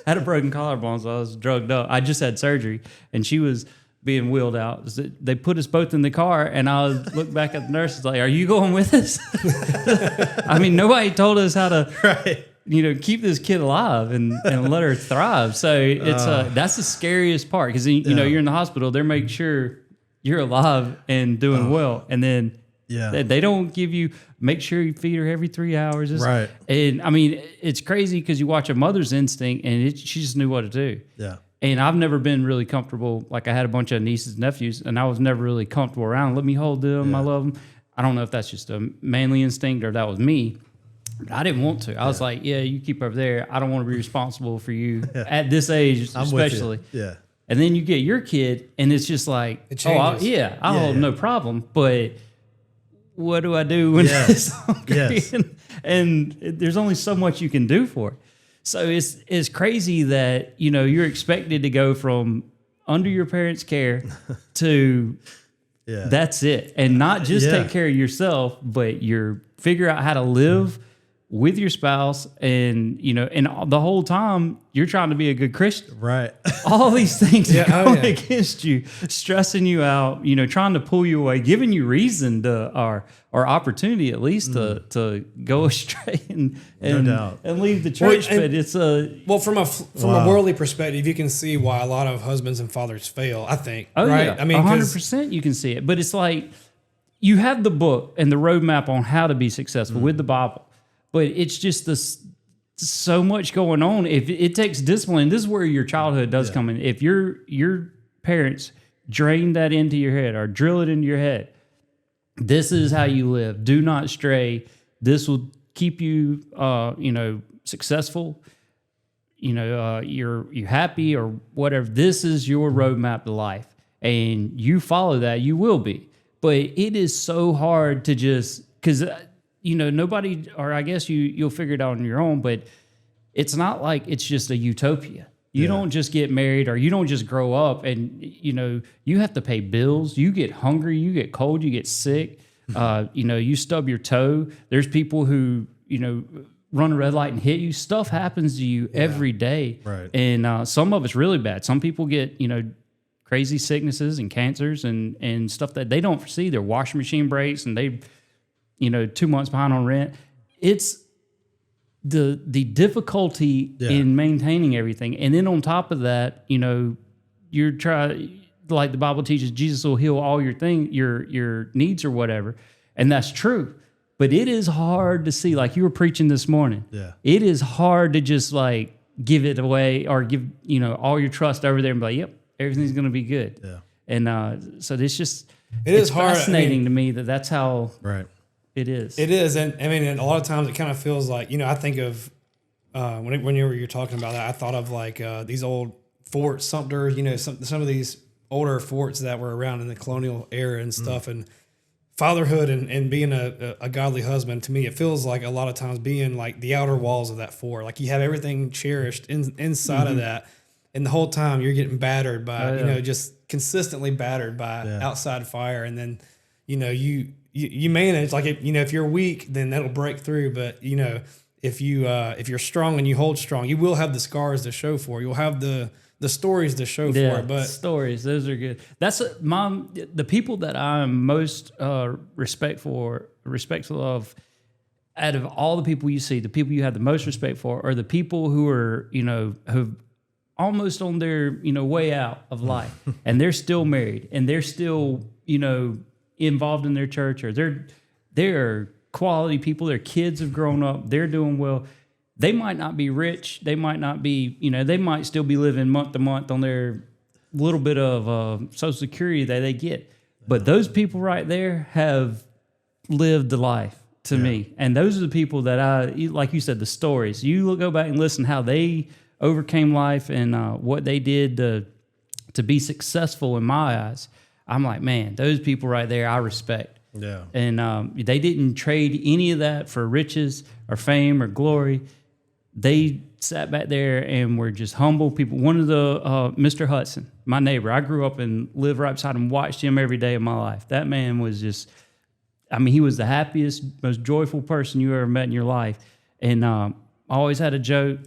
had a broken collarbone, so I was drugged up. I just had surgery, and she was being wheeled out. They put us both in the car, and I look back at the nurse and like, "Are you going with us?" I mean, nobody told us how to, keep this kid alive and let her thrive. So it's that's the scariest part because you're in the hospital. They're making sure you're alive and doing well, and then. Yeah, they don't give you. Make sure you feed her every 3 hours. Right, and I mean it's crazy because you watch a mother's instinct, and she just knew what to do. Yeah, and I've never been really comfortable. Like I had a bunch of nieces and nephews, and I was never really comfortable around. Let me hold them. I love them. I don't know if that's just a manly instinct or that was me, I didn't want to. I was like, yeah, you keep over there. I don't want to be responsible for you at this age, I'm with especially. you. Yeah. And then you get your kid, and it's just like, It I'll changes. hold no problem. But what do I do when it's hungry? Yes. And there's only so much you can do for it. So it's crazy that, you're expected to go from under your parents' care to that's it. And not just take care of yourself, but you're figure out how to live with your spouse, and and the whole time you're trying to be a good Christian. Right. All these things are going against you, stressing you out, trying to pull you away, giving you reason to or opportunity at least to go astray and leave the church. Well, but it's a from a worldly perspective, you can see why a lot of husbands and fathers fail. I think. Right? Yeah, I mean, 100% you can see it, but it's like you have the book and the roadmap on how to be successful with the Bible. But it's just so much going on. If it takes discipline, this is where your childhood does come in. If your parents drain that into your head or drill it into your head, this is how you live. Do not stray. This will keep you, successful. You're happy or whatever. This is your roadmap to life, and you follow that, you will be. But it is so hard to just because. Nobody, or I guess you'll figure it out on your own, but it's not like it's just a utopia. You don't just get married or you don't just grow up and, you have to pay bills. You get hungry, you get cold, you get sick. You stub your toe. There's people who, run a red light and hit you. Stuff happens to you every day. Right. And some of it's really bad. Some people get, crazy sicknesses and cancers and stuff that they don't foresee. Their washing machine breaks and they 2 months behind on rent. It's the difficulty in maintaining everything. And then on top of that, you're trying, like the Bible teaches, Jesus will heal all your needs or whatever. And that's true. But it is hard to see, like you were preaching this morning. Yeah. It is hard to just like give it away or give, all your trust over there and be like, yep, everything's going to be good. Yeah. And so it's hard. Fascinating to me that's how it is. It is. And I mean, and a lot of times it kind of feels like, I think of when you're talking about that, I thought of like these old Fort Sumter, some of these older forts that were around in the colonial era and stuff. And fatherhood and being a godly husband, to me, it feels like a lot of times being like the outer walls of that fort. Like you have everything cherished inside of that. And the whole time you're getting battered by, just consistently battered by outside fire. And then, you manage like if you're weak, then that'll break through. But if you're strong and you hold strong, you will have the scars to show for. You'll have the stories to show for it. But stories, those are good. That's the people that I'm most respectful of. Out of all the people you see, the people you have the most respect for are the people who are who've almost on their way out of life, and they're still married, and they're still involved in their church, or they're quality people. Their kids have grown up. They're doing well. They might not be rich. They might not be, they might still be living month to month on their little bit of Social Security that they get. But those people right there have lived the life to me. And those are the people that like you said, the stories. You go back and listen how they overcame life and what they did to be successful in my eyes. I'm like, man, those people right there, I respect. Yeah. And they didn't trade any of that for riches or fame or glory. They sat back there and were just humble people. One of the, Mr. Hudson, my neighbor, I grew up and lived right beside him, watched him every day of my life. That man was just, he was the happiest, most joyful person you ever met in your life. And always had a joke.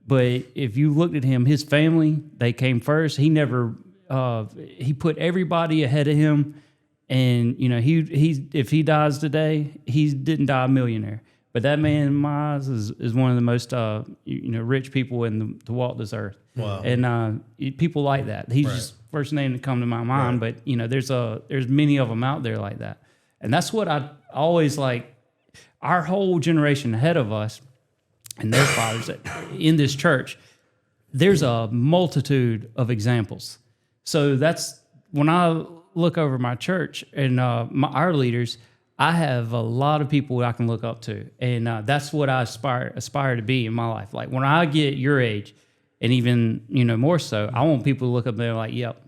But if you looked at him, his family, they came first. He never... he put everybody ahead of him, and he if he dies today, he didn't die a millionaire. But that man in my eyes is one of the most rich people in to walk this earth. Wow. And people like that. He's just first name to come to my mind. But there's many of them out there like that, and that's what I always like. Our whole generation ahead of us and their fathers in this church, there's a multitude of examples. So that's when I look over my church and our leaders, I have a lot of people I can look up to, and that's what I aspire to be in my life. Like when I get your age, and even more so, I want people to look up there like, yep,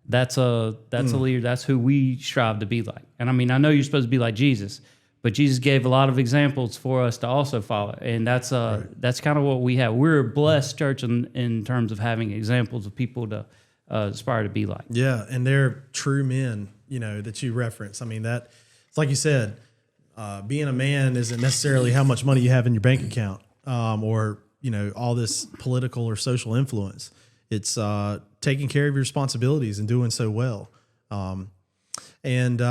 that's a leader. That's who we strive to be like. And I mean, I know you're supposed to be like Jesus, but Jesus gave a lot of examples for us to also follow, and that's kind of what we have. We're a blessed church in terms of having examples of people to aspire to be like. Yeah, and they're true men, that you reference. I mean, that it's like you said, being a man isn't necessarily how much money you have in your bank account, or all this political or social influence. It's taking care of your responsibilities and doing so well. And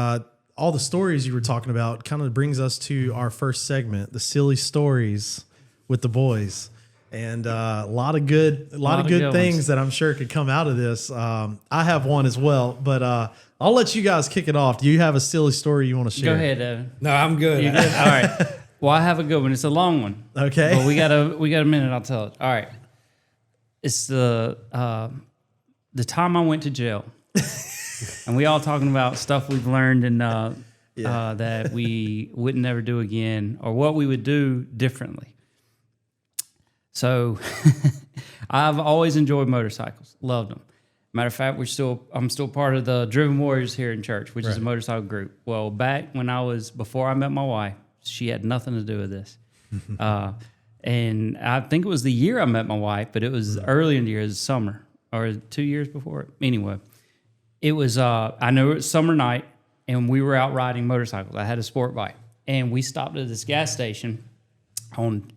all the stories you were talking about kind of brings us to our first segment, the silly stories with the boys. And a lot of good things ones that I'm sure could come out of this. I have one as well, but I'll let you guys kick it off. Do you have a silly story you want to share? Go ahead, Evan. No, I'm good. You good? All right. Well, I have a good one. It's a long one. Okay. But we got a minute. I'll tell it. All right. It's the time I went to jail, and we all talking about stuff we've learned and that we would never do again, or what we would do differently. So, I've always enjoyed motorcycles. Loved them. Matter of fact, I'm still part of the Driven Warriors here in church, which is a motorcycle group. Well, back before I met my wife, she had nothing to do with this. And I think it was the year I met my wife, but it was early in the year, it was summer, or 2 years before. Anyway, it was, I know it was summer night, and we were out riding motorcycles. I had a sport bike, and we stopped at this gas station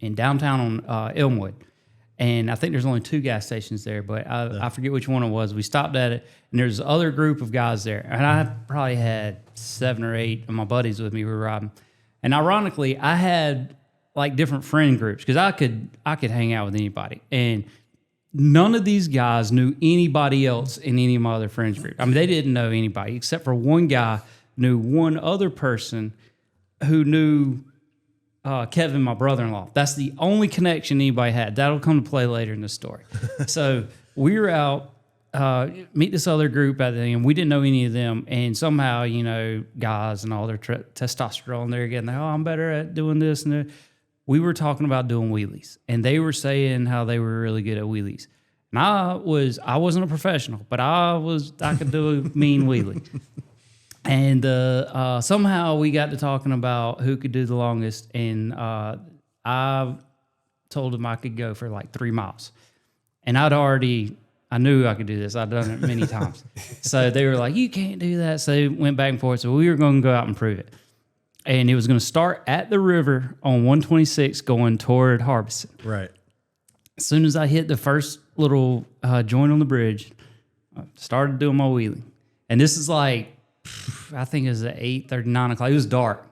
in downtown on Elmwood. And I think there's only 2 gas stations there, but I forget which one it was. We stopped at it, and there's other group of guys there. And I probably had 7 or 8 of my buddies with me. We were riding. And ironically, I had like different friend groups because I could hang out with anybody. And none of these guys knew anybody else in any of my other friends group. I mean, they didn't know anybody except for one guy knew one other person who knew Kevin, my brother-in-law. That's the only connection anybody had. That'll come to play later in the story. So we were out, meet this other group at the end. We didn't know any of them. And somehow, guys and all their testosterone, they're getting, oh, I'm better at doing this. And we were talking about doing wheelies. And they were saying how they were really good at wheelies. And I wasn't a professional, but I could do a mean wheelie. And somehow we got to talking about who could do the longest, and I told him I could go for like 3 miles. And I knew I could do this. I'd done it many times. So they were like, you can't do that. So they went back and forth. So we were going to go out and prove it. And it was going to start at the river on 126 going toward Harbison. Right. As soon as I hit the first little joint on the bridge, I started doing my wheelie. And this is like, I think it was at 8:30, 9 o'clock. It was dark,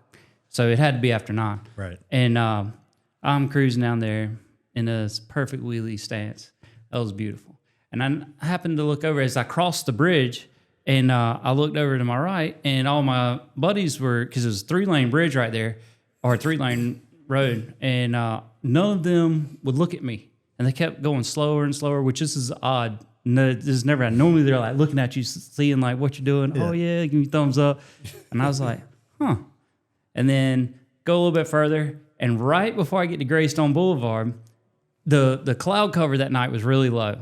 so it had to be after 9. Right. And I'm cruising down there in a perfect wheelie stance. That was beautiful. And I happened to look over as I crossed the bridge, and I looked over to my right, and all my buddies were, because it was a 3-lane bridge right there, or a 3-lane road, and none of them would look at me. And they kept going slower and slower, which this is odd. No, this has never happened. Normally they're like looking at you, seeing like what you're doing. Yeah. Oh yeah, give me thumbs up. And I was like, huh. And then go a little bit further, and right before I get to Greystone Boulevard, the cloud cover that night was really low,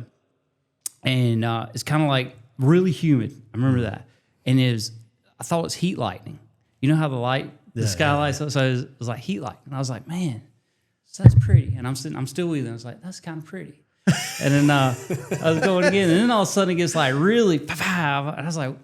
and it's kind of like really humid. I remember that, and I thought it was heat lightning. You know how the sky lights up, so it was like heat lightning. And I was like, man, that's pretty. And I'm still wheeling. I was like, that's kind of pretty. And then I was going again, and then all of a sudden it gets like really, and I was like,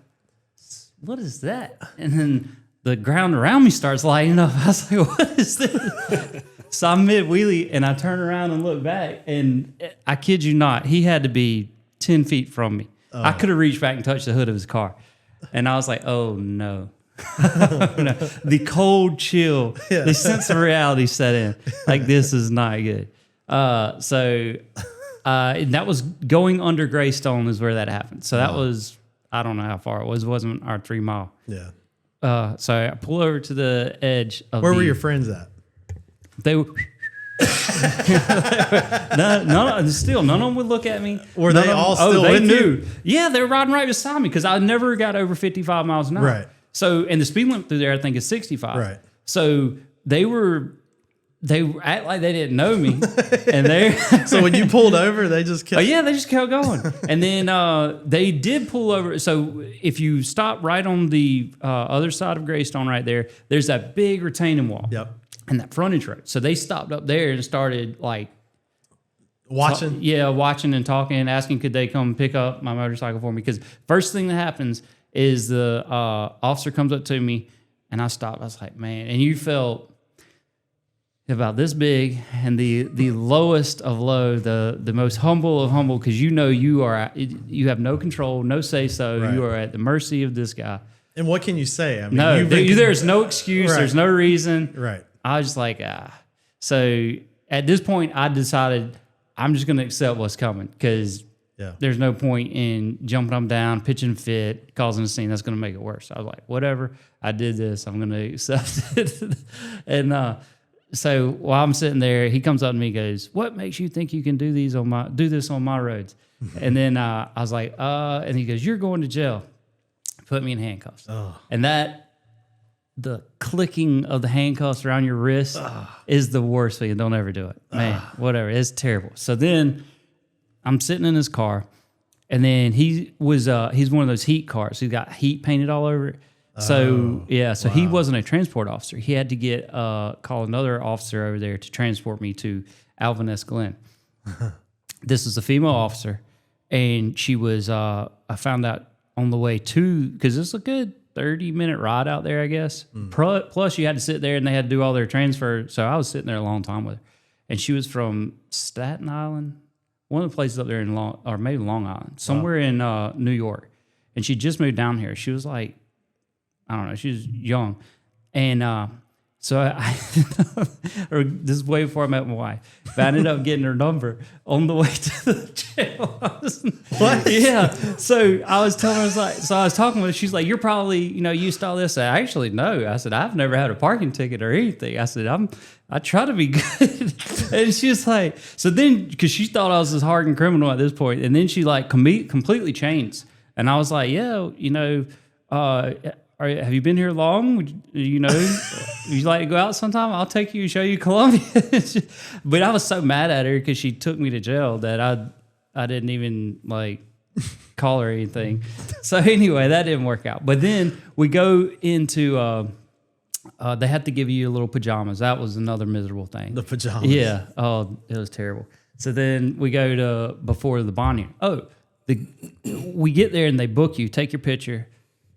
what is that? And then the ground around me starts lighting up. I was like, what is this? So I'm mid wheelie, and I turn around and look back, and I kid you not, he had to be 10 feet from me. Oh. I could have reached back and touched the hood of his car. And I was like, oh no. No. The cold chill, the sense of reality set in. Like, this is not good. And that was going under Greystone is where that happened. So that was, I don't know how far it was. It wasn't our 3 mile. Yeah. So I pull over to the edge of Where were your friends at? They were... none of them would look at me. Were they all still they with knew. you? Yeah, they were riding right beside me because I never got over 55 miles an hour. Right. So, and the speed limit through there, I think, is 65. Right. So they act like they didn't know me, and they. So when you pulled over, they just kept. Oh yeah, they just kept going, and then they did pull over. So if you stop right on the other side of Greystone, right there, there's that big retaining wall. Yep. And that frontage road. So they stopped up there and started like Watching. watching and talking and asking could they come pick up my motorcycle for me. Because first thing that happens is the officer comes up to me and I stopped. I was like, man, and you felt about this big and the lowest of low, the most humble of humble, because you know you have no control, no say so. Right. You are at the mercy of this guy. And what can you say? I mean, No, there's no excuse. Right. There's no reason. Right. I was just like, So at this point, I decided I'm just going to accept what's coming because there's no point in jumping them down, pitching fit, causing a scene. That's going to make it worse. I was like, whatever. I did this. I'm going to accept it. And so while I'm sitting there, he comes up to me and goes, what makes you think you can do this on my roads? And then I was like, and he goes, you're going to jail. Put me in handcuffs. Oh. And the clicking of the handcuffs around your wrist is the worst thing. Don't ever do it. Man, whatever. It's terrible. So then I'm sitting in his car, and then he's one of those heat cars. He's got heat painted all over it. So, he wasn't a transport officer. He had to get call another officer over there to transport me to Alvin S. Glenn. This is a female officer, and she was, I found out on the way to, because it's a good 30-minute ride out there, I guess. Plus, you had to sit there, and they had to do all their transfer. So I was sitting there a long time with her. And she was from Staten Island, one of the places up there in Long Island, somewhere in New York. And she just moved down here. She was like, I don't know, she was young. And so or this is way before I met my wife. But I ended up getting her number on the way to the jail. What? Yeah. So I was telling her, I was talking with her. She's like, you're probably, used to all this. I actually, no. I said, I've never had a parking ticket or anything. I said, I try to be good. And she was like, so then, because she thought I was this hardened criminal at this point, and then she like completely changed. And I was like, yeah, have you been here long? Would you like to go out sometime? I'll take you and show you Columbia. But I was so mad at her because she took me to jail that I didn't even like call her or anything. So anyway, that didn't work out. But then we go into they had to give you little pajamas. That was another miserable thing. The pajamas. Yeah. Oh, it was terrible. So then we go to before the bond hearing. We get there and they book you, take your picture.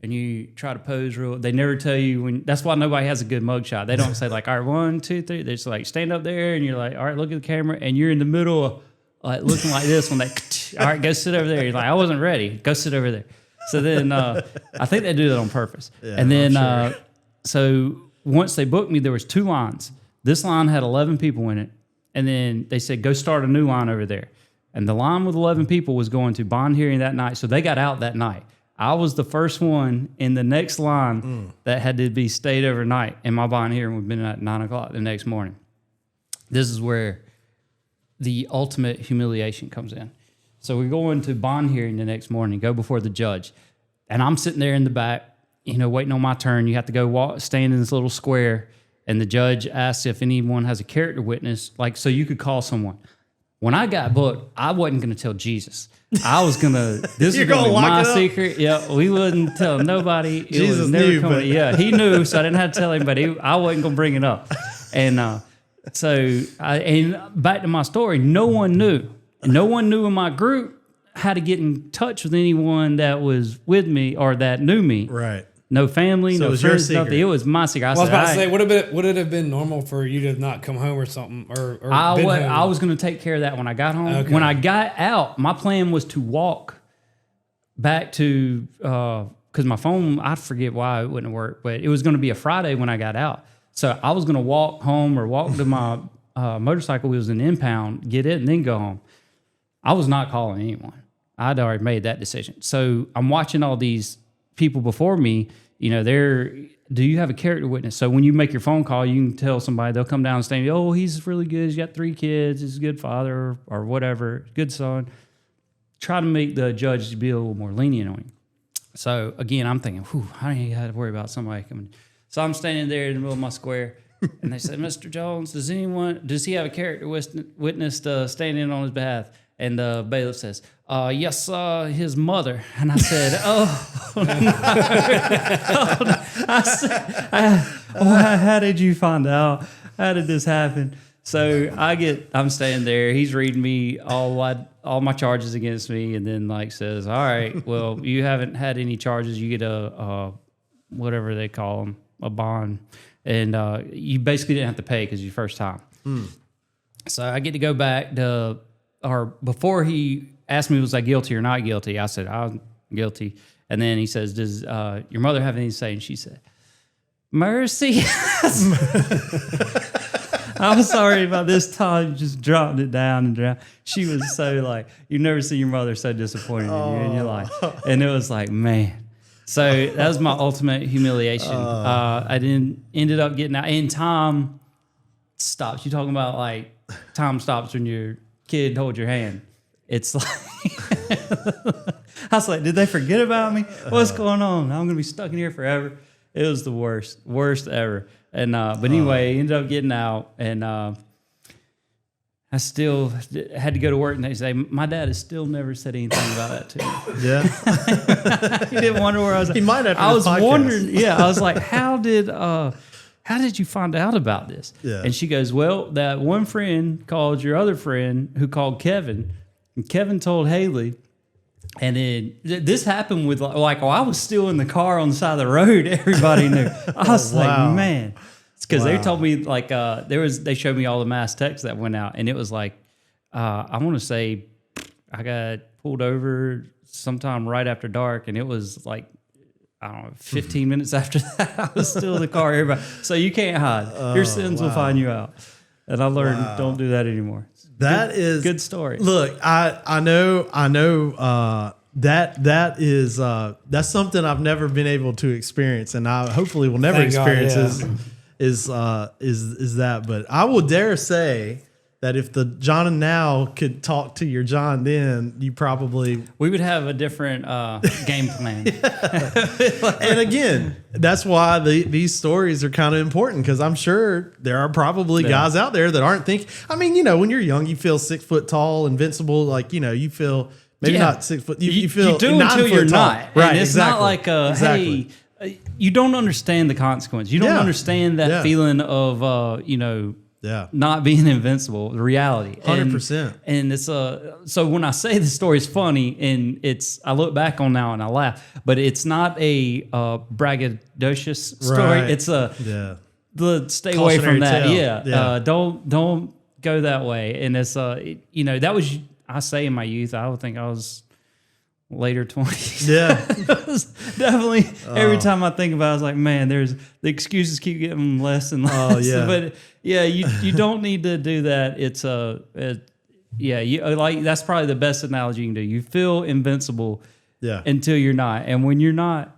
And you try to pose real. They never tell you when. That's why nobody has a good mugshot. They don't say like, all right, 1, 2, 3. They just like stand up there, and you're like, all right, look at the camera, and you're in the middle of like looking like this when they. All right, go sit over there. You're like, I wasn't ready. Go sit over there. So then I think they do that on purpose. Yeah, and then sure. So once they booked me, there was 2 lines. This line had 11 people in it, and then they said go start a new line over there. And the line with 11 people was going to bond hearing that night, so they got out that night. I was the first one in the next line that had to be stayed overnight, and my bond hearing would have been at 9 o'clock the next morning. This is where the ultimate humiliation comes in. So we go into bond hearing the next morning, go before the judge, and I'm sitting there in the back, waiting on my turn. You have to go stand in this little square, and the judge asks if anyone has a character witness, so you could call someone. When I got booked, I wasn't going to tell Jesus. I was going to, this was going to be my secret. Yeah, we wouldn't tell nobody. Jesus was never knew, coming. Yeah, he knew, so I didn't have to tell him, but I wasn't going to bring it up. And and back to my story, no one knew. No one knew in my group how to get in touch with anyone that was with me or that knew me. Right. No family, so no friends, nothing. It was my secret. I was about to say, would it have been normal for you to not come home or something? I was going to take care of that when I got home. Okay. When I got out, my plan was to walk back to, because my phone, I forget why it wouldn't work, but it was going to be a Friday when I got out. So I was going to walk home or walk to my motorcycle wheels in impound, get it, and then go home. I was not calling anyone. I'd already made that decision. So I'm watching all these people before me, do you have a character witness? So when you make your phone call, you can tell somebody, they'll come down and say, oh, he's really good. He's got 3 kids. He's a good father or whatever, good son. Try to make the judge be a little more lenient on him. So again, I'm thinking, whew, I ain't got to worry about somebody coming. So I'm standing there in the middle of my square, and they said, Mr. Jones, does he have a character witness stand in on his behalf? And the bailiff says, yes, his mother. And I said, oh, no. Oh, no. I said, how did you find out? How did this happen? So I'm standing there. He's reading me all my charges against me, and then like says, all right, well, you haven't had any charges. You get a whatever they call them, a bond, and you basically didn't have to pay because your first time. So I get to go back to, or before he asked me, was I guilty or not guilty? I said, I'm guilty. And then he says, does your mother have anything to say? And she said, mercy. I'm sorry about this time. Just dropped it down and drowned. She was so like, you've never seen your mother so disappointed in you in your life. And it was like, man. So that was my ultimate humiliation. I ended up getting out. And time stops. You talking about like time stops when your kid holds your hand. It's like, I was like, did they forget about me? What's going on? I'm going to be stuck in here forever. It was the worst ever. And but anyway, ended up getting out, and I still had to go to work the next day. My dad has still never said anything about that to me. Yeah, He didn't wonder where I was. He might have. I was wondering. Yeah, I was like, how did you find out about this? Yeah. And she goes, well, that one friend called your other friend, who called Kevin, and Kevin told Haley. And then this happened with like, I was still in the car on the side of the road. Everybody knew. I was like, man, it's because they told me like they showed me all the mass texts that went out, and it was like I want to say I got pulled over sometime right after dark, and it was like I don't know 15 minutes after that I was still in the car. Everybody, so you can't hide. Your sins will find you out. And I learned don't do that anymore. That is good story. Look, I know. That's something I've never been able to experience, and I hopefully will never experience. Is that? But I will dare say that if the John and now could talk to your John then, we would have a different game plan. And again, that's why these stories are kind of important, because I'm sure there are probably guys out there that aren't thinking. I mean, when you're young, you feel 6 foot tall, invincible. Like, you feel maybe not 6 foot. You feel you do 9 until foot you're tall. not. Right? And it's not like exactly. Hey, you don't understand the consequence. You don't understand that feeling of not being invincible, the reality. 100%. And it's so when I say the story is funny, and I look back on now and I laugh, but it's not a braggadocious story. Right. It's the stay away Cautionary from that. tale. Yeah. Don't go that way. And it's that was, I say in my youth, I would think I was later 20s. Yeah. It was definitely every time I think about it, I was like, man, the excuses keep getting less and less. Oh, yeah. But yeah, you don't need to do that. It's that's probably the best analogy you can do. You feel invincible until you're not. And when you're not,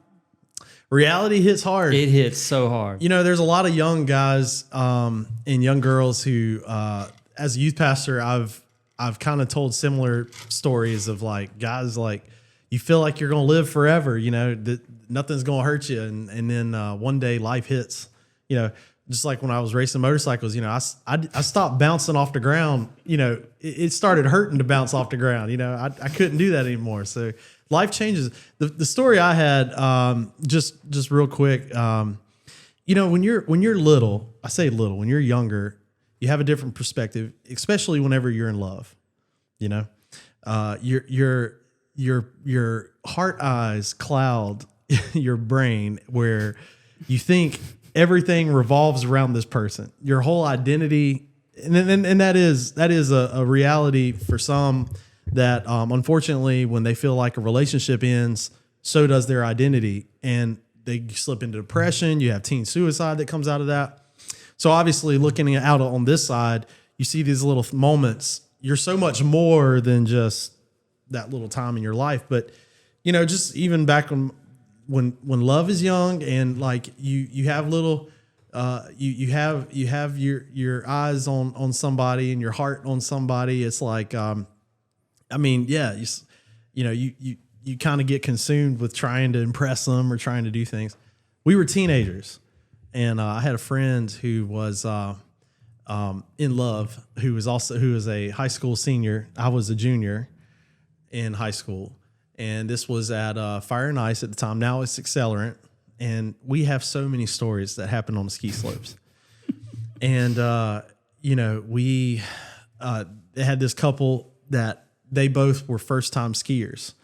reality hits hard. it hits so hard. There's a lot of young guys and young girls who, as a youth pastor, I've kind of told similar stories of like guys like you feel like you're going to live forever, that nothing's going to hurt you. And then one day life hits, just like when I was racing motorcycles, I stopped bouncing off the ground. It started hurting to bounce off the ground. I couldn't do that anymore. So life changes. The story I had, just real quick, when you're little, I say little, when you're younger, you have a different perspective, especially whenever you're in love. Your heart eyes cloud your brain, where you think everything revolves around this person. Your whole identity, and that is a reality for some that unfortunately, when they feel like a relationship ends, so does their identity, and they slip into depression. You have teen suicide that comes out of that. So obviously, looking out on this side, you see these little moments. You're so much more than just that little time in your life. But just even back when love is young, and like you have little, you have your eyes on somebody and your heart on somebody. It's like, you kind of get consumed with trying to impress them or trying to do things. We were teenagers, and I had a friend who was in love, who was a high school senior. I was a junior in high school, and this was at Fire and Ice at the time. Now it's Accelerant, and we have so many stories that happen on the ski slopes. And we had this couple that they both were first time skiers,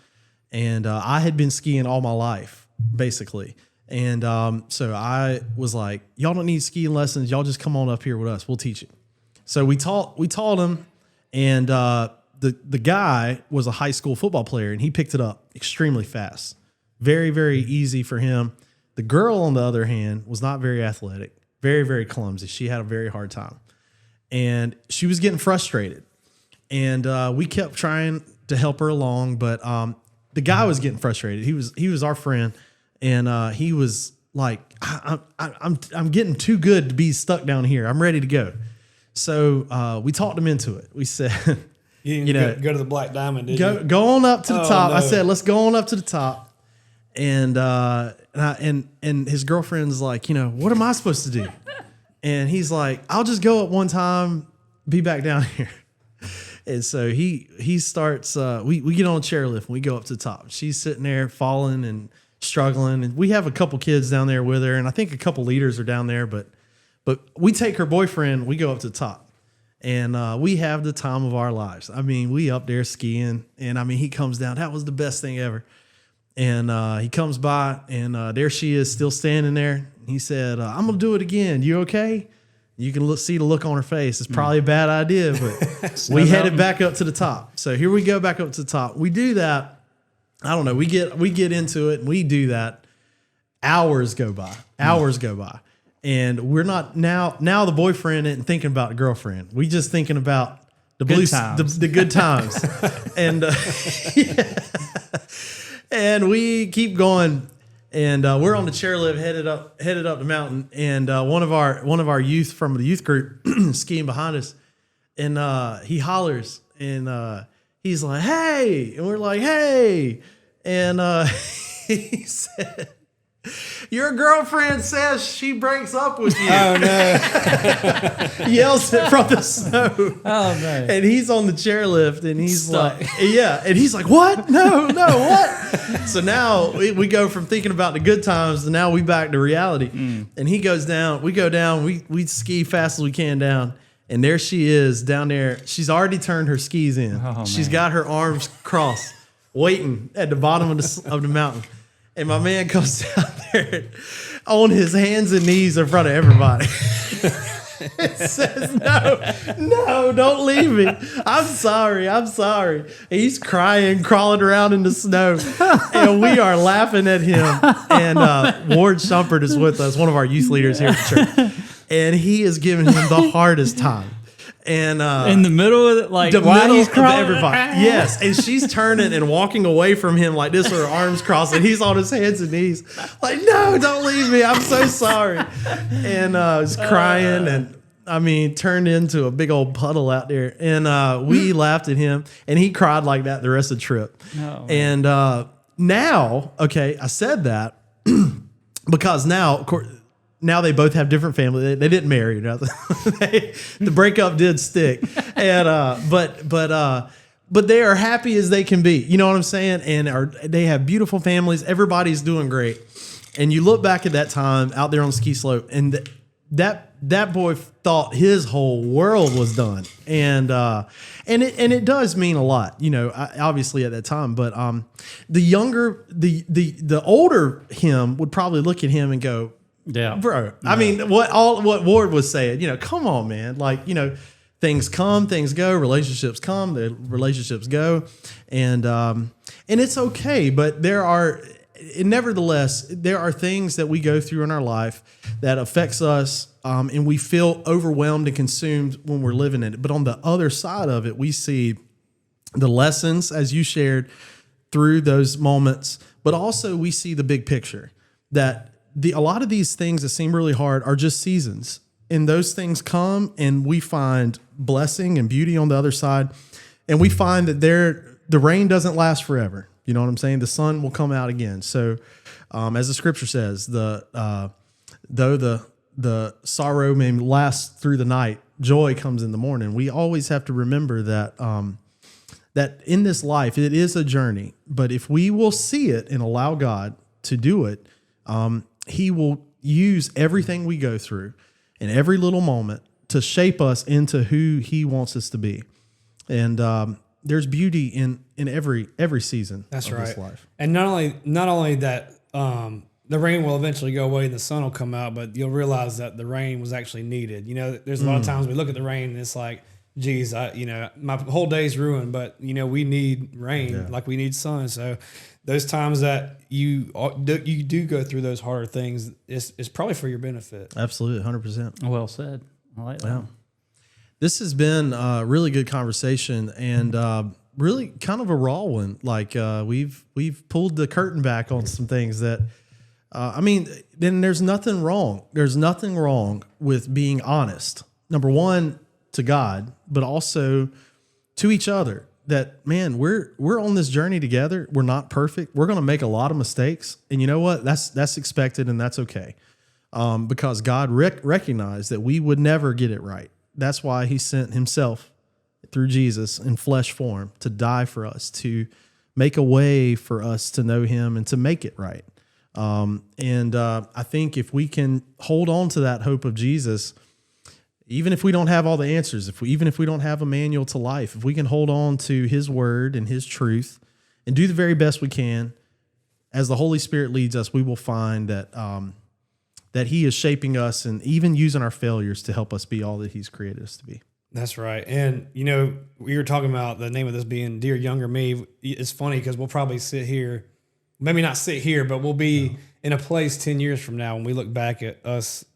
and I had been skiing all my life, basically. And so I was like, y'all don't need skiing lessons. Y'all just come on up here with us. We'll teach you. So we taught them, and the guy was a high school football player, and he picked it up extremely fast. Very, very easy for him. The girl, on the other hand, was not very athletic, very, very clumsy. She had a very hard time, and she was getting frustrated. And we kept trying to help her along, but the guy was getting frustrated. He was our friend. And he was like, I'm getting too good to be stuck down here. I'm ready to go. So we talked him into it. We said, go to the Black Diamond, did you? Go on up to the top. No. I said, let's go on up to the top. And his girlfriend's like, what am I supposed to do? And he's like, I'll just go up one time, be back down here. And so he starts, we get on a chairlift and we go up to the top. She's sitting there falling and struggling, and we have a couple kids down there with her, and I think a couple leaders are down there, but we take her boyfriend, we go up to the top, and we have the time of our lives. I mean, we up there skiing, and I mean, he comes down. That was the best thing ever. And he comes by, and there she is, still standing there. He said, I'm gonna do it again. You okay? You can see the look on her face. It's probably a bad idea, but we headed back up to the top. So here we go back up to the top. We do that. I don't know. We get into it and we do that. Hours go by, and we're not now the boyfriend isn't thinking about the girlfriend. We just thinking about the the good times, and and we keep going, and we're on the chairlift headed up the mountain, and one of our youth from the youth group skiing behind us, and he hollers, and he's like, hey, and we're like, hey, and he said, your girlfriend says she breaks up with you. Oh, no. Yells it from the snow. Oh, man. And he's on the chairlift, and he's Stuck. like, yeah. And he's like, what? No, what? So now we go from thinking about the good times to now we back to reality. And he goes down, we go down, we ski fast as we can down. And there she is down there. She's already turned her skis in. Oh, She's man. got her arms crossed, waiting at the bottom of the mountain. And my man comes down there on his hands and knees in front of everybody. It says, no, don't leave me. I'm sorry. And he's crying, crawling around in the snow. And we are laughing at him. And Ward Shumpert is with us, one of our youth leaders here at the church. And he is giving him the hardest time. And In the middle of it, like the while middle he's of crawling, everybody. Yes. And she's turning and walking away from him like this with her arms crossed, and he's on his hands and knees. Like, no, don't leave me. I'm so sorry. And was crying and I mean, turned into a big old puddle out there. And we laughed at him, and he cried like that the rest of the trip. Oh, and now, okay, I said that because now, of course, now they both have different families. They didn't marry or nothing. The breakup did stick, and but they are happy as they can be. You know what I'm saying? And they have beautiful families. Everybody's doing great. And you look back at that time out there on the ski slope, and that boy thought his whole world was done. And it does mean a lot, you know, obviously at that time. But the older him would probably look at him and go, Yeah, bro. I mean, what Ward was saying, you know, come on, man. Like, you know, things come, things go, relationships come, the relationships go, and it's okay. But nevertheless, there are things that we go through in our life that affects us, and we feel overwhelmed and consumed when we're living in it. But on the other side of it, we see the lessons, as you shared, through those moments. But also, we see the big picture that a lot of these things that seem really hard are just seasons, and those things come, and we find blessing and beauty on the other side, and we find that the rain doesn't last forever. You know what I'm saying? The sun will come out again. So, as the scripture says, though the sorrow may last through the night, joy comes in the morning. We always have to remember that that in this life, it is a journey. But if we will see it and allow God to do it, He will use everything we go through in every little moment to shape us into who He wants us to be. And there's beauty in every season of this life. And not only that, the rain will eventually go away and the sun will come out, but you'll realize that the rain was actually needed. You know, there's a lot of times we look at the rain and it's like, geez, my whole day's ruined, but we need rain, like we need sun. So those times that you do go through those harder things, it's probably for your benefit. Absolutely, 100%. Well said. I like that. Wow. This has been a really good conversation and really kind of a raw one. Like we've pulled the curtain back on some things that, then there's nothing wrong. There's nothing wrong with being honest. Number one, to God, but also to each other. That, man, we're on this journey together. We're not perfect. We're going to make a lot of mistakes, and you know what? That's expected, and that's okay, because God recognized that we would never get it right. That's why He sent Himself through Jesus in flesh form to die for us, to make a way for us to know Him and to make it right. I think if we can hold on to that hope of Jesus, even if we don't have all the answers, even if we don't have a manual to life, if we can hold on to His word and His truth and do the very best we can, as the Holy Spirit leads us, we will find that that He is shaping us and even using our failures to help us be all that He's created us to be. That's right. And, we were talking about the name of this being Dear Younger Me. It's funny because we'll probably sit here, maybe not sit here, but we'll be in a place 10 years from now when we look back at us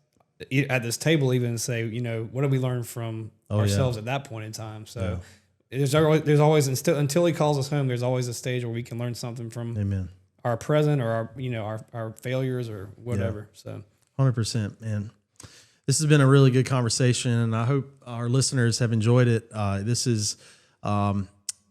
at this table even and say, what did we learn from ourselves at that point in time? So there's always until He calls us home, there's always a stage where we can learn something from our present or our failures or whatever. So 100%, man. This has been a really good conversation, and I hope our listeners have enjoyed it. This is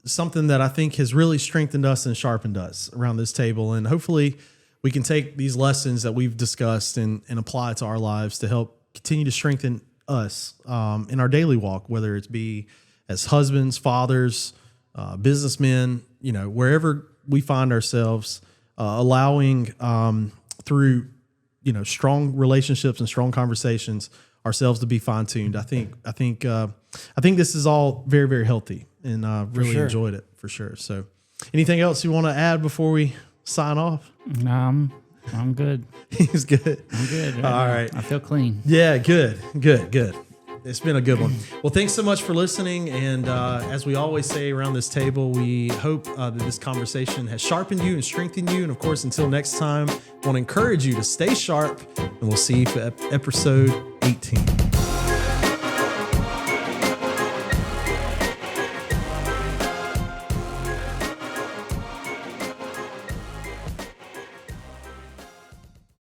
something that I think has really strengthened us and sharpened us around this table, and hopefully we can take these lessons that we've discussed and apply it to our lives to help continue to strengthen us in our daily walk, whether it be as husbands, fathers, businessmen, wherever we find ourselves, allowing through strong relationships and strong conversations ourselves to be fine-tuned. I think this is all very, very healthy, and really enjoyed it for sure. So anything else you want to add before we sign off? No, I'm good. He's good. I'm good. All right. I feel clean. Yeah, good. It's been a good one. Well, thanks so much for listening. And as we always say around this table, we hope that this conversation has sharpened you and strengthened you. And of course, until next time, I want to encourage you to stay sharp, and we'll see you for episode 18.